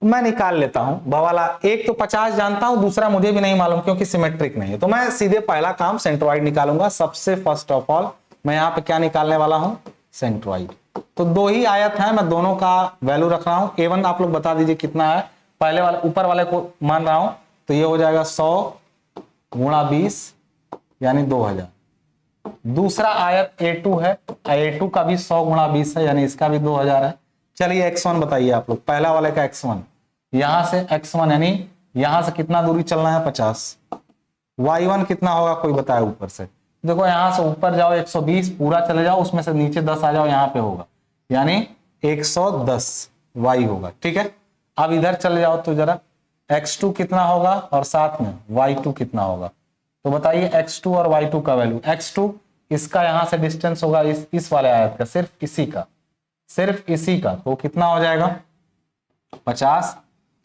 Speaker 1: मैं निकाल लेता हूं भवाला। एक तो 50 जानता हूं, दूसरा मुझे भी नहीं मालूम क्योंकि सिमेट्रिक नहीं है, तो मैं सीधे पहला काम सेंट्रॉइड निकालूंगा। सबसे फर्स्ट ऑफ ऑल मैं यहां पे क्या निकालने वाला हूं, सेंट्रॉइड। तो दो ही आयत है, मैं दोनों का वैल्यू रख रहा हूं। A1 आप लोग बता दीजिए कितना है, पहले वाले ऊपर वाले को मान रहा हूं, तो ये हो जाएगा 100 गुणा 20 यानी 2000। दूसरा आयत A2 है, A2 का भी 100 गुणा 20 है, यानी इसका भी 2000 है। चलिए X1 बताइए आप लोग, पहला वाले का X1, यहां से X1 यानी यहां से कितना दूरी चलना है, 50। Y1 कितना होगा कोई बताए ऊपर से, देखो यहां से ऊपर जाओ 120 पूरा चले जाओ, उसमें से नीचे 10 आ जाओ, यहां पे होगा यानी 110 Y होगा। ठीक है, अब इधर चले जाओ तो जरा x2 कितना होगा और साथ में y2 कितना होगा। तो बताइए x2 और y2 का वैल्यू। x2 इसका यहां से डिस्टेंस होगा इस वाले आयत का, सिर्फ इसी का, तो कितना हो जाएगा 50।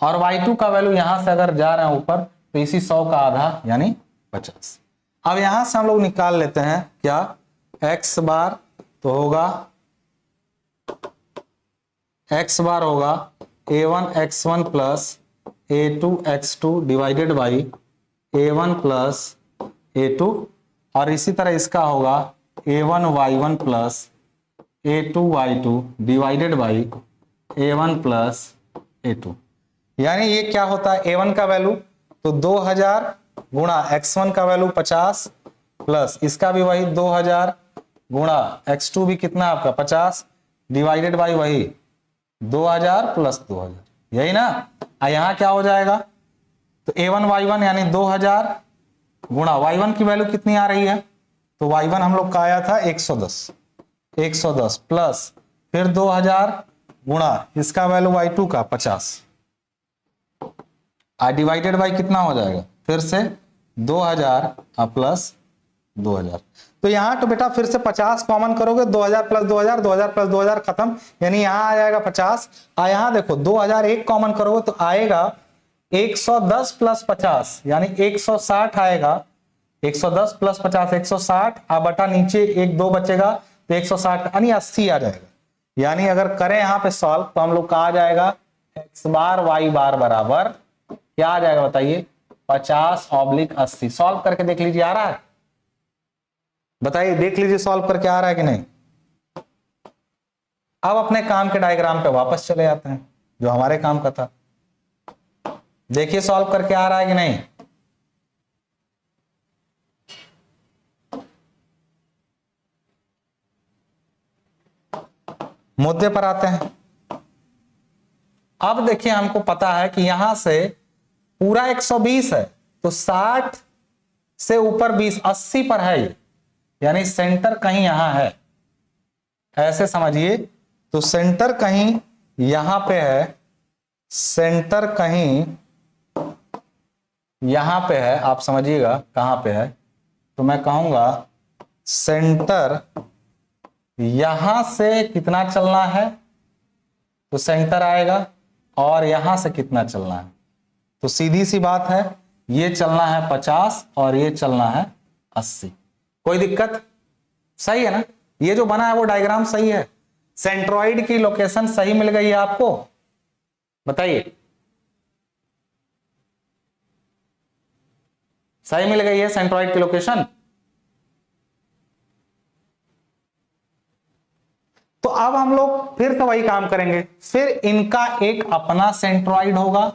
Speaker 1: और y2 का वैल्यू यहां से अगर जा रहे हैं ऊपर तो इसी 100 का आधा यानी 50। अब यहां से हम लोग निकाल लेते हैं क्या, x बार तो होगा a1 x1 plus a2 x2 divided by a1 plus a2, और इसी तरह इसका होगा a1 y1 plus a2 y2 divided by a1 plus a2। यानी ये क्या होता है, a1 का वैल्यू तो 2000 गुणा x1 का वैल्यू 50 प्लस इसका भी वही 2000 गुणा x2 भी कितना आपका 50 डिवाइडेड बाई वही 2000 प्लस 2000, यही ना। यहां क्या हो जाएगा, तो a1 y1 यानी 2000 गुणा y1 की वैल्यू कितनी आ रही है, तो y1 हम लोग का आया था 110 प्लस फिर 2000 गुणा इसका वैल्यू y2 का 50 डिवाइडेड बाई कितना हो जाएगा, फिर से 2000 प्लस 2000। तो यहां तो बेटा फिर से 50 कॉमन करोगे, 2000 प्लस 2000, 2000 प्लस 2000 खत्म, यानी यहां आ जाएगा 50। यहां देखो 2001 कॉमन करोगे तो आएगा 110 प्लस 50 यानी 160 आएगा। 110 प्लस 50 160, बटा नीचे 1 2 बचेगा तो 160 यानी 80 आ जाएगा। यानी अगर करें यहां पे सॉल्व तो हम लोग का आ जाएगा x बार y बार बराबर क्या आ जाएगा बताइए 50/80। सॉल्व करके देख लीजिए आ रहा है, बताइए देख लीजिए सॉल्व करके आ रहा है कि नहीं। अब अपने काम के डायग्राम पे वापस चले जाते हैं जो हमारे काम का था। देखिए सॉल्व करके आ रहा है कि नहीं। मुद्दे पर आते हैं। अब देखिए हमको पता है कि यहां से पूरा 120 है तो 60 से ऊपर 20 80 पर है ये, यानी सेंटर कहीं यहां है, ऐसे समझिए। तो सेंटर कहीं यहां पे है, सेंटर कहीं यहां पे है, आप समझिएगा कहां पे है। तो मैं कहूंगा सेंटर यहां से कितना चलना है, तो सेंटर आएगा, और यहां से कितना चलना है, तो सीधी सी बात है ये चलना है 50 और ये चलना है 80। कोई दिक्कत, सही है ना। ये जो बना है वो डायग्राम सही है, सेंट्रॉइड की लोकेशन सही मिल गई है आपको, बताइए सही मिल गई है सेंट्रॉइड की लोकेशन। तो अब हम लोग फिर तो वही काम करेंगे, फिर इनका एक अपना सेंट्रॉइड होगा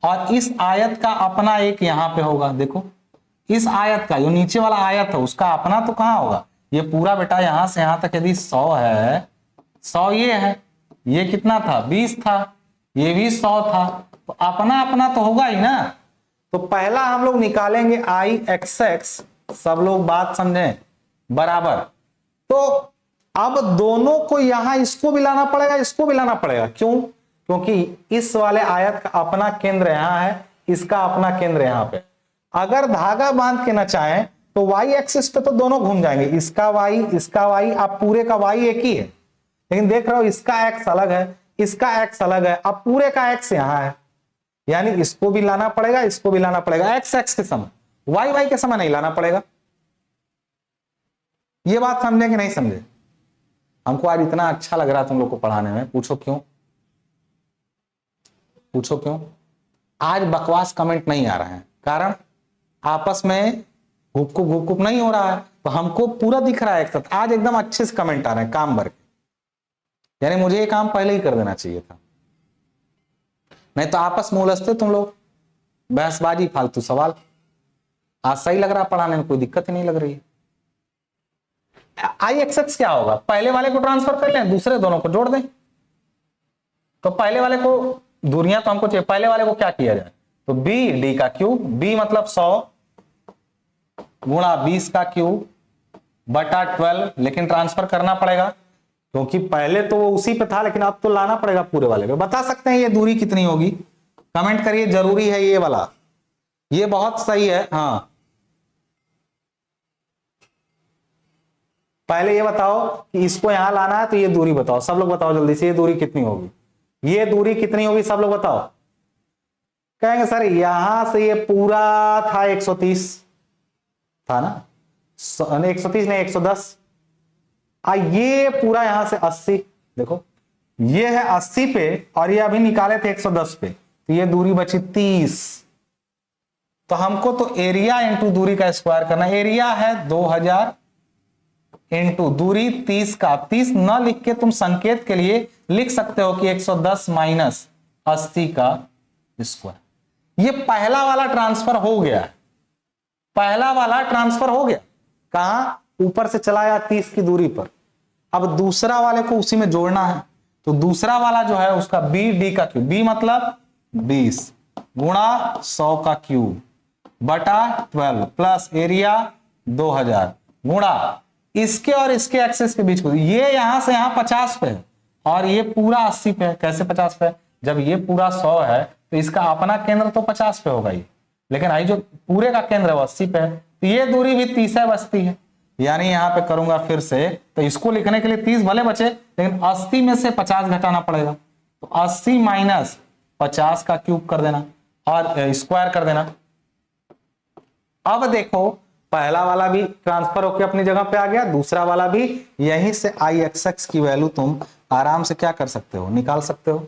Speaker 1: और इस आयत का अपना एक यहां पे होगा। देखो इस आयत का जो नीचे वाला आयत है उसका अपना तो कहां होगा, ये पूरा बेटा यहां से यहां तक यदि 100 है, 100 ये है, ये कितना था 20 था, ये भी 100 था, तो अपना अपना तो होगा ही ना। तो पहला हम लोग निकालेंगे आई एक्स एक्स, सब लोग बात समझें, बराबर। तो अब दोनों को यहां इसको भी लाना पड़ेगा, इसको भी लाना पड़ेगा, क्यों, क्योंकि इस वाले आयत का अपना केंद्र यहां है, इसका अपना केंद्र यहां पे। अगर धागा बांध के ना चाहें तो वाई एक्सिस पे तो दोनों घूम जाएंगे, इसका वाई, आप पूरे का वाई एक ही है, लेकिन देख रहे हो इसका एक्स अलग है, इसका एक्स अलग है, अब पूरे का एक्स यहां है, यानी इसको भी लाना पड़ेगा, इसको भी लाना पड़ेगा, एक्स एक्स के समय, वाई वाई के समय नहीं लाना पड़ेगा। ये बात समझे कि नहीं समझे। हमको आज इतना अच्छा लग रहा तुम लोग को पढ़ाने में, पूछो क्यों, पूछो क्यों। आज बकवास कमेंट नहीं आ रहे हैं, कारण आपस में घुप नहीं हो रहा है, तो हमको पूरा दिख रहा है एक साथ। आज एकदम अच्छे से कमेंट आ रहे हैं काम भर के, यानी मुझे ये काम पहले ही कर देना चाहिए था, नहीं तो आपस में उलझते तुम लोग, बहसबाजी, फालतू सवाल। आज सही लग रहा पढ़ाने में, कोई दिक्कत ही नहीं लग रही है। आई एक्स एक्स क्या होगा, पहले वाले को ट्रांसफर कर लें, दूसरे दोनों को जोड़ दें। तो पहले वाले को दूरियां तो हमको चाहिए, पहले वाले को क्या किया जाए, तो बी डी का क्यूब, बी मतलब 100 गुणा 20 का क्यूब बटा 12, लेकिन ट्रांसफर करना पड़ेगा क्योंकि पहले तो वो उसी पे था, लेकिन अब तो लाना पड़ेगा पूरे वाले पे। बता सकते हैं ये दूरी कितनी होगी, कमेंट करिए, जरूरी है ये वाला, ये बहुत सही है। हाँ पहले ये बताओ कि इसको यहां लाना है तो ये दूरी बताओ, सब लोग बताओ जल्दी से, ये दूरी कितनी होगी, ये दूरी कितनी होगी, सब लोग बताओ। कहेंगे सर यहां से ये पूरा था 130 था ना, 130 नहीं 110, ये पूरा यहां से 80, देखो ये है 80 पे और ये अभी निकाले थे 110 पे, तो ये दूरी बची 30। तो हमको तो एरिया इंटू दूरी का स्क्वायर करना, एरिया है 2000 इंटू दूरी 30 का, 30 न लिख के तुम संकेत के लिए लिख सकते हो कि 110 माइनस 80 का स्क्वायर। ये पहला वाला ट्रांसफर हो गया, पहला वाला ट्रांसफर हो गया, कहां ऊपर से चलाया 30 की दूरी पर। अब दूसरा वाले को उसी में जोड़ना है, तो दूसरा वाला जो है उसका बी डी का क्यूब, बी मतलब 20 गुणा 100 का क्यूब बटा 12 प्लस एरिया 2000 गुणा इसके और इसके एक्सेस के बीच को, ये यहां से यहां 50 पे है और ये पूरा 80 पे है। कैसे 50 पे है, जब ये पूरा 100 है तो इसका अपना केंद्र तो 50 पे होगा ही, लेकिन आई जो पूरे का केंद्र है वो 80 पे है, तो ये दूरी भी 30 है बचती है। यानी यहां पे करूंगा फिर से, तो इसको लिखने के लिए 30 भले बचे, लेकिन 80 में से 50 घटाना पड़ेगा, तो 80 माइनस 50 का क्यूब कर देना और स्क्वायर कर देना। अब देखो पहला वाला भी ट्रांसफर होकर अपनी जगह पे आ गया, दूसरा वाला भी, यहीं से आई एक्स एक्स की वैल्यू तुम आराम से क्या कर सकते हो, निकाल सकते हो।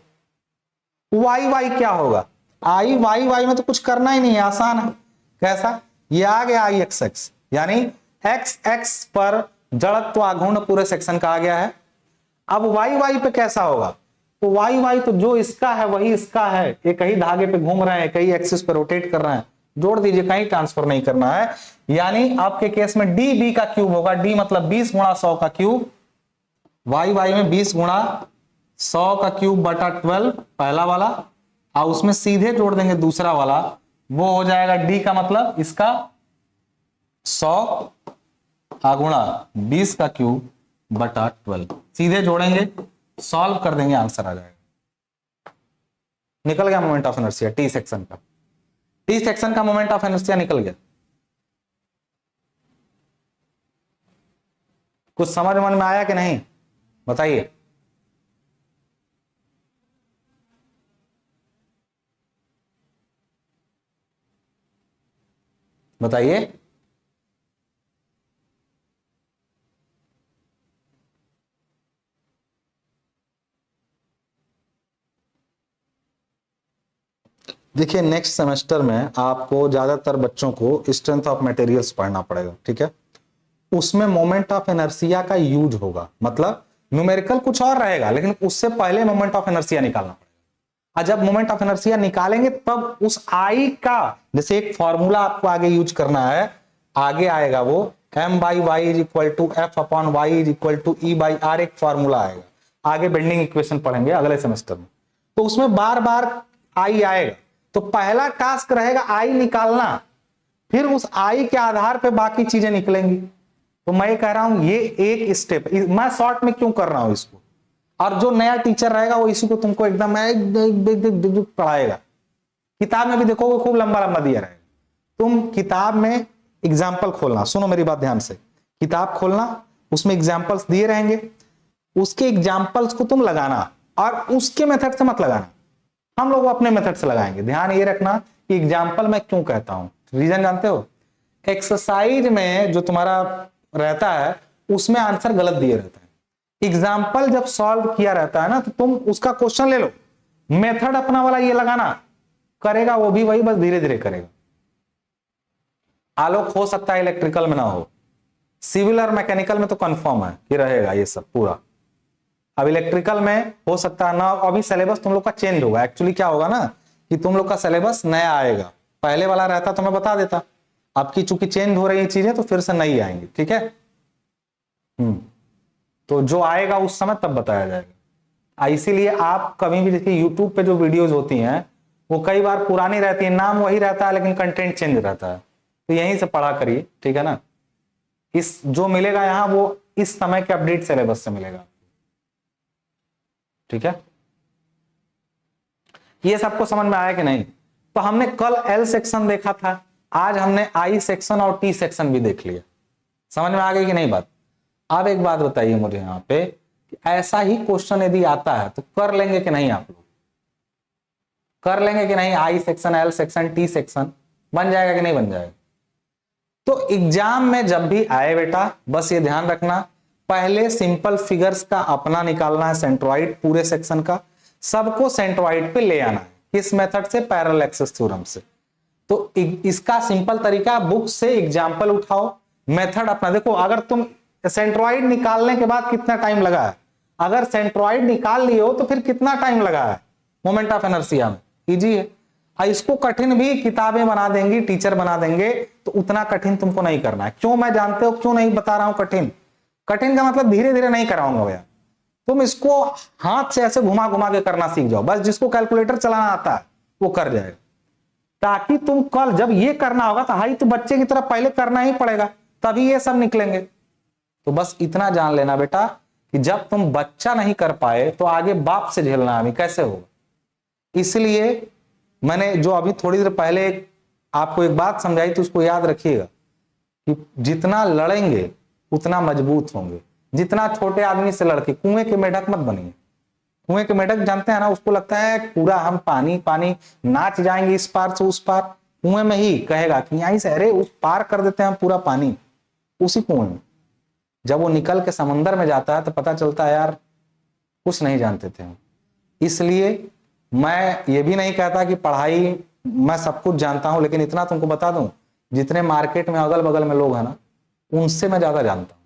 Speaker 1: वाई वाई क्या होगा, आई वाई वाई में तो कुछ करना ही नहीं है, आसान है। कैसा, ये आ गया आई एक्स एक्स, यानी एक्स एक्स पर जड़त्व आघूर्ण पूरे सेक्शन का आ गया है। अब वाई वाई पे कैसा होगा, तो वाई वाई तो जो इसका है वही इसका है, एक ही धागे पे घूम रहे हैं, कई एक्सिस पे रोटेट कर रहे हैं, जोड़ दीजिए, कहीं ट्रांसफर नहीं करना है। यानी आपके केस में डी बी का क्यूब होगा, डी मतलब 20 गुणा 100 का क्यूब, वाई वाई में 20 गुणा 100 का क्यूब बटा 12 पहला वाला, और उसमें सीधे जोड़ देंगे दूसरा वाला, वो हो जाएगा डी का मतलब इसका 100 गुणा 20 का क्यूब बटा 12, सीधे जोड़ेंगे, सॉल्व कर देंगे, आंसर आ जाएगा। निकल गया moment of inertia T section का, टी सेक्शन का मोमेंट ऑफ इनर्शिया निकल गया। कुछ समझ मन में आया कि नहीं, बताइए। बताइए। देखिए नेक्स्ट सेमेस्टर में आपको ज्यादातर बच्चों को स्ट्रेंथ ऑफ मटेरियल्स पढ़ना पड़ेगा, ठीक है। उसमें मोमेंट ऑफ इनर्शिया का यूज होगा, मतलब न्यूमेरिकल कुछ और रहेगा, लेकिन उससे पहले मोमेंट ऑफ इनर्शिया निकालना पड़ेगा। और जब मोमेंट ऑफ इनर्शिया निकालेंगे तब उस आई का, जैसे एक फॉर्मूला आपको आगे यूज करना है, आगे आएगा वो m by Y is equal to F upon Y is equal to E by R, एक फॉर्मूला आएगा, आगे बेंडिंग इक्वेशन पढ़ेंगे अगले सेमेस्टर में, तो उसमें बार बार आई आएगा। तो पहला टास्क रहेगा आई निकालना, फिर उस आई के आधार पे बाकी चीजें निकलेंगी। तो मैं कह रहा हूं ये एक स्टेप, मैं शॉर्ट में क्यों कर रहा हूं इसको, और जो नया टीचर रहेगा वो इसी को तुमको एकदम पढ़ाएगा। किताब में भी देखोगे खूब लंबा लंबा दिया रहेगा, तुम किताब में एग्जाम्पल खोलना, सुनो मेरी बात ध्यान से, किताब खोलना, उसमें एग्जाम्पल्स दिए रहेंगे, उसके एग्जाम्पल्स को तुम लगाना, और उसके मेथड से मत लगाना, हम लोग अपने मेथड से लगाएंगे। ध्यान ये रखना कि एग्जाम्पल मैं क्यों कहता हूं, रीजन जानते हो, एक्सरसाइज में जो तुम्हारा रहता है उसमें आंसर गलत दिए रहता है, एग्जाम्पल जब सॉल्व किया रहता है ना, तो तुम उसका क्वेश्चन ले लो, मेथड अपना वाला ये लगाना, करेगा वो भी वही, बस धीरे धीरे करेगा। आलोक हो सकता है इलेक्ट्रिकल में ना हो, सिविल और मैकेनिकल में तो कंफर्म है कि रहेगा ये सब पूरा, अब इलेक्ट्रिकल में हो सकता है ना। अभी सिलेबस तुम लोग का चेंज होगा, एक्चुअली क्या होगा ना कि तुम लोग का सिलेबस नया आएगा, पहले वाला रहता तो मैं बता देता, आपकी चूंकि चेंज हो रही है चीजें तो फिर से नई आएंगी, ठीक है। तो जो आएगा उस समय तब बताया जाएगा। इसीलिए आप कभी भी देखिए यूट्यूब पे जो वीडियोस होती हैं वो कई बार पुरानी रहती है, नाम वही रहता है लेकिन कंटेंट चेंज रहता है, तो यहीं से पढ़ा करिए, ठीक है ना। इस जो मिलेगा यहाँ वो इस समय के अपडेट सिलेबस से मिलेगा, ठीक है। ये सबको समझ में आया कि नहीं? तो हमने कल एल सेक्शन देखा था, आज हमने आई सेक्शन और टी सेक्शन भी देख लिया। समझ में आ गई कि नहीं बात? अब एक बात बताइए मुझे यहाँ पे, कि ऐसा ही क्वेश्चन यदि आता है तो कर लेंगे कि नहीं? आप लोग कर लेंगे कि नहीं? I section, L section, T section बन जाएगा कि नहीं बन जाएगा? तो एग्जाम में जब भी आए बेटा, बस ये ध्यान रखना, पहले सिंपल फिगर्स का अपना निकालना है सेंट्रोइड पूरे सेक्शन का, सबको सेंट्रोइड पे ले आना है। किस मेथड से? पैरेलल एक्सेस थ्योरम से। तो इसका सिंपल तरीका, बुक से एग्जाम्पल उठाओ, मेथड अपना देखो। अगर तुम सेंट्रोइड निकालने के बाद कितना टाइम लगा है, अगर सेंट्रोइड निकाल लिए हो तो फिर कितना टाइम लगा है मोमेंट ऑफ इनर्शिया में? इजी है। इसको कठिन भी किताबें बना देंगी, टीचर बना देंगे, तो उतना कठिन तुमको नहीं करना है। क्यों? मैं जानते हो क्यों नहीं बता रहा हूं कठिन? कठिन का मतलब धीरे धीरे नहीं कराऊंगा भैया, तुम इसको हाथ से ऐसे घुमा घुमा के करना सीख जाओ। बस जिसको कैलकुलेटर चलाना आता है वो कर जाएगा, ताकि तुम कल जब ये करना होगा तो हाई तो बच्चे की तरफ पहले करना ही पड़ेगा, तभी ये सब निकलेंगे। तो बस इतना जान लेना बेटा कि जब तुम बच्चा नहीं कर पाए तो आगे बाप से झेलना अभी कैसे होगा। इसलिए मैंने जो अभी थोड़ी देर पहले आपको एक बात समझाई थी, उसको याद रखिएगा कि जितना लड़ेंगे उतना मजबूत होंगे। जितना छोटे आदमी से लड़के, कुएं के मेढक मत बनिए। कुएं के मेढक जानते हैं ना, उसको लगता है पूरा हम पानी पानी नाच जाएंगे इस पार से उस पार, कुएं में ही कहेगा कि यहीं से अरे उस पार कर देते हैं हम पूरा पानी उसी कुएं में। जब वो निकल के समंदर में जाता है तो पता चलता है यार कुछ नहीं जानते थे हम। इसलिए मैं ये भी नहीं कहता कि पढ़ाई मैं सब कुछ जानता हूं, लेकिन इतना तुमको बता दूं, जितने मार्केट में अगल बगल में लोग हैं ना, उनसे मैं ज्यादा जानता हूं।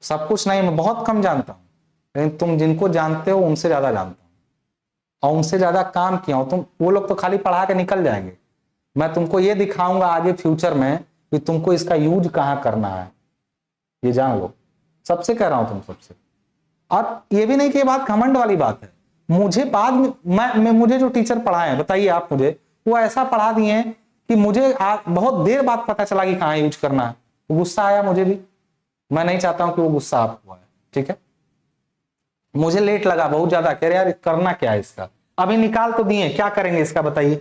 Speaker 1: सब कुछ नहीं, मैं बहुत कम जानता हूं, लेकिन तुम जिनको जानते हो उनसे ज्यादा जानता हूं और उनसे ज्यादा काम किया हूं। तुम वो लोग तो खाली पढ़ा के निकल जाएंगे, मैं तुमको ये दिखाऊंगा आगे फ्यूचर में कि तुमको इसका यूज कहाँ करना है, ये जान लो। सबसे कह रहा हूं तुम सबसे। और ये भी नहीं कि ये बात घमंड वाली बात है, मुझे बाद में मुझे जो टीचर पढ़ाए हैं, बताइए आप मुझे, वो ऐसा पढ़ा दिए हैं कि मुझे बहुत देर बाद पता चला कि कहाँ यूज करना है। गुस्सा आया मुझे भी, मैं नहीं चाहता हूं कि वो गुस्सा आपको आए, ठीक है? मुझे लेट लगा बहुत ज्यादा, कह रहे यार करना क्या है इसका, अभी निकाल तो दिए, क्या करेंगे इसका बताइए?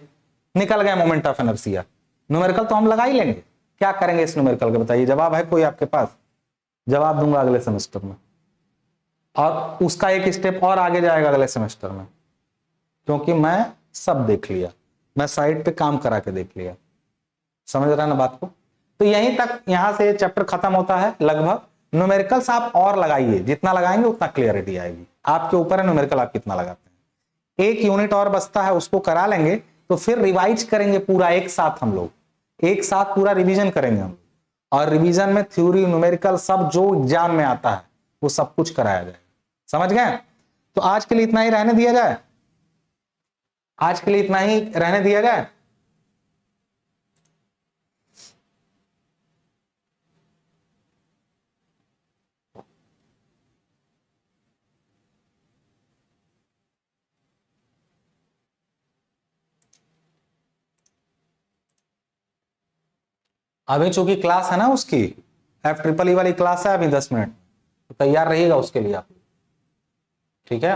Speaker 1: निकल गए मोमेंट ऑफ इनर्शिया, न्यूमेरिकल तो हम लगा ही लेंगे, क्या करेंगे इस न्यूमेरिकल का बताइए? जवाब है कोई आपके पास? जवाब दूंगा अगले सेमेस्टर में, और उसका एक स्टेप और आगे जाएगा अगले सेमेस्टर में, क्योंकि मैं सब देख लिया, मैं साइड पे काम करा के देख लिया। समझ रहा है ना बात को? तो यहीं तक, यहां से चैप्टर खत्म होता है लगभग। न्यूमेरिकल्स आप और लगाइए, जितना लगाएंगे उतना क्लियरिटी आएगी। आपके ऊपर है न्यूमेरिकल आप कितना लगाते हैं। एक यूनिट और बचता है, उसको करा लेंगे तो फिर रिवाइज करेंगे पूरा एक साथ, हम लोग एक साथ पूरा रिवीजन करेंगे हम, और रिवीजन में थ्योरी न्यूमेरिकल सब जो एग्जाम में आता है वो सब कुछ कराया जाएगा। समझ गए? तो आज के लिए इतना ही रहने दिया जाए, आज के लिए इतना ही रहने दिया जाए। अभी चूंकि क्लास है ना उसकी, FEEE वाली क्लास है अभी 10 मिनट, तो तैयार रहिएगा उसके लिए आप, ठीक है?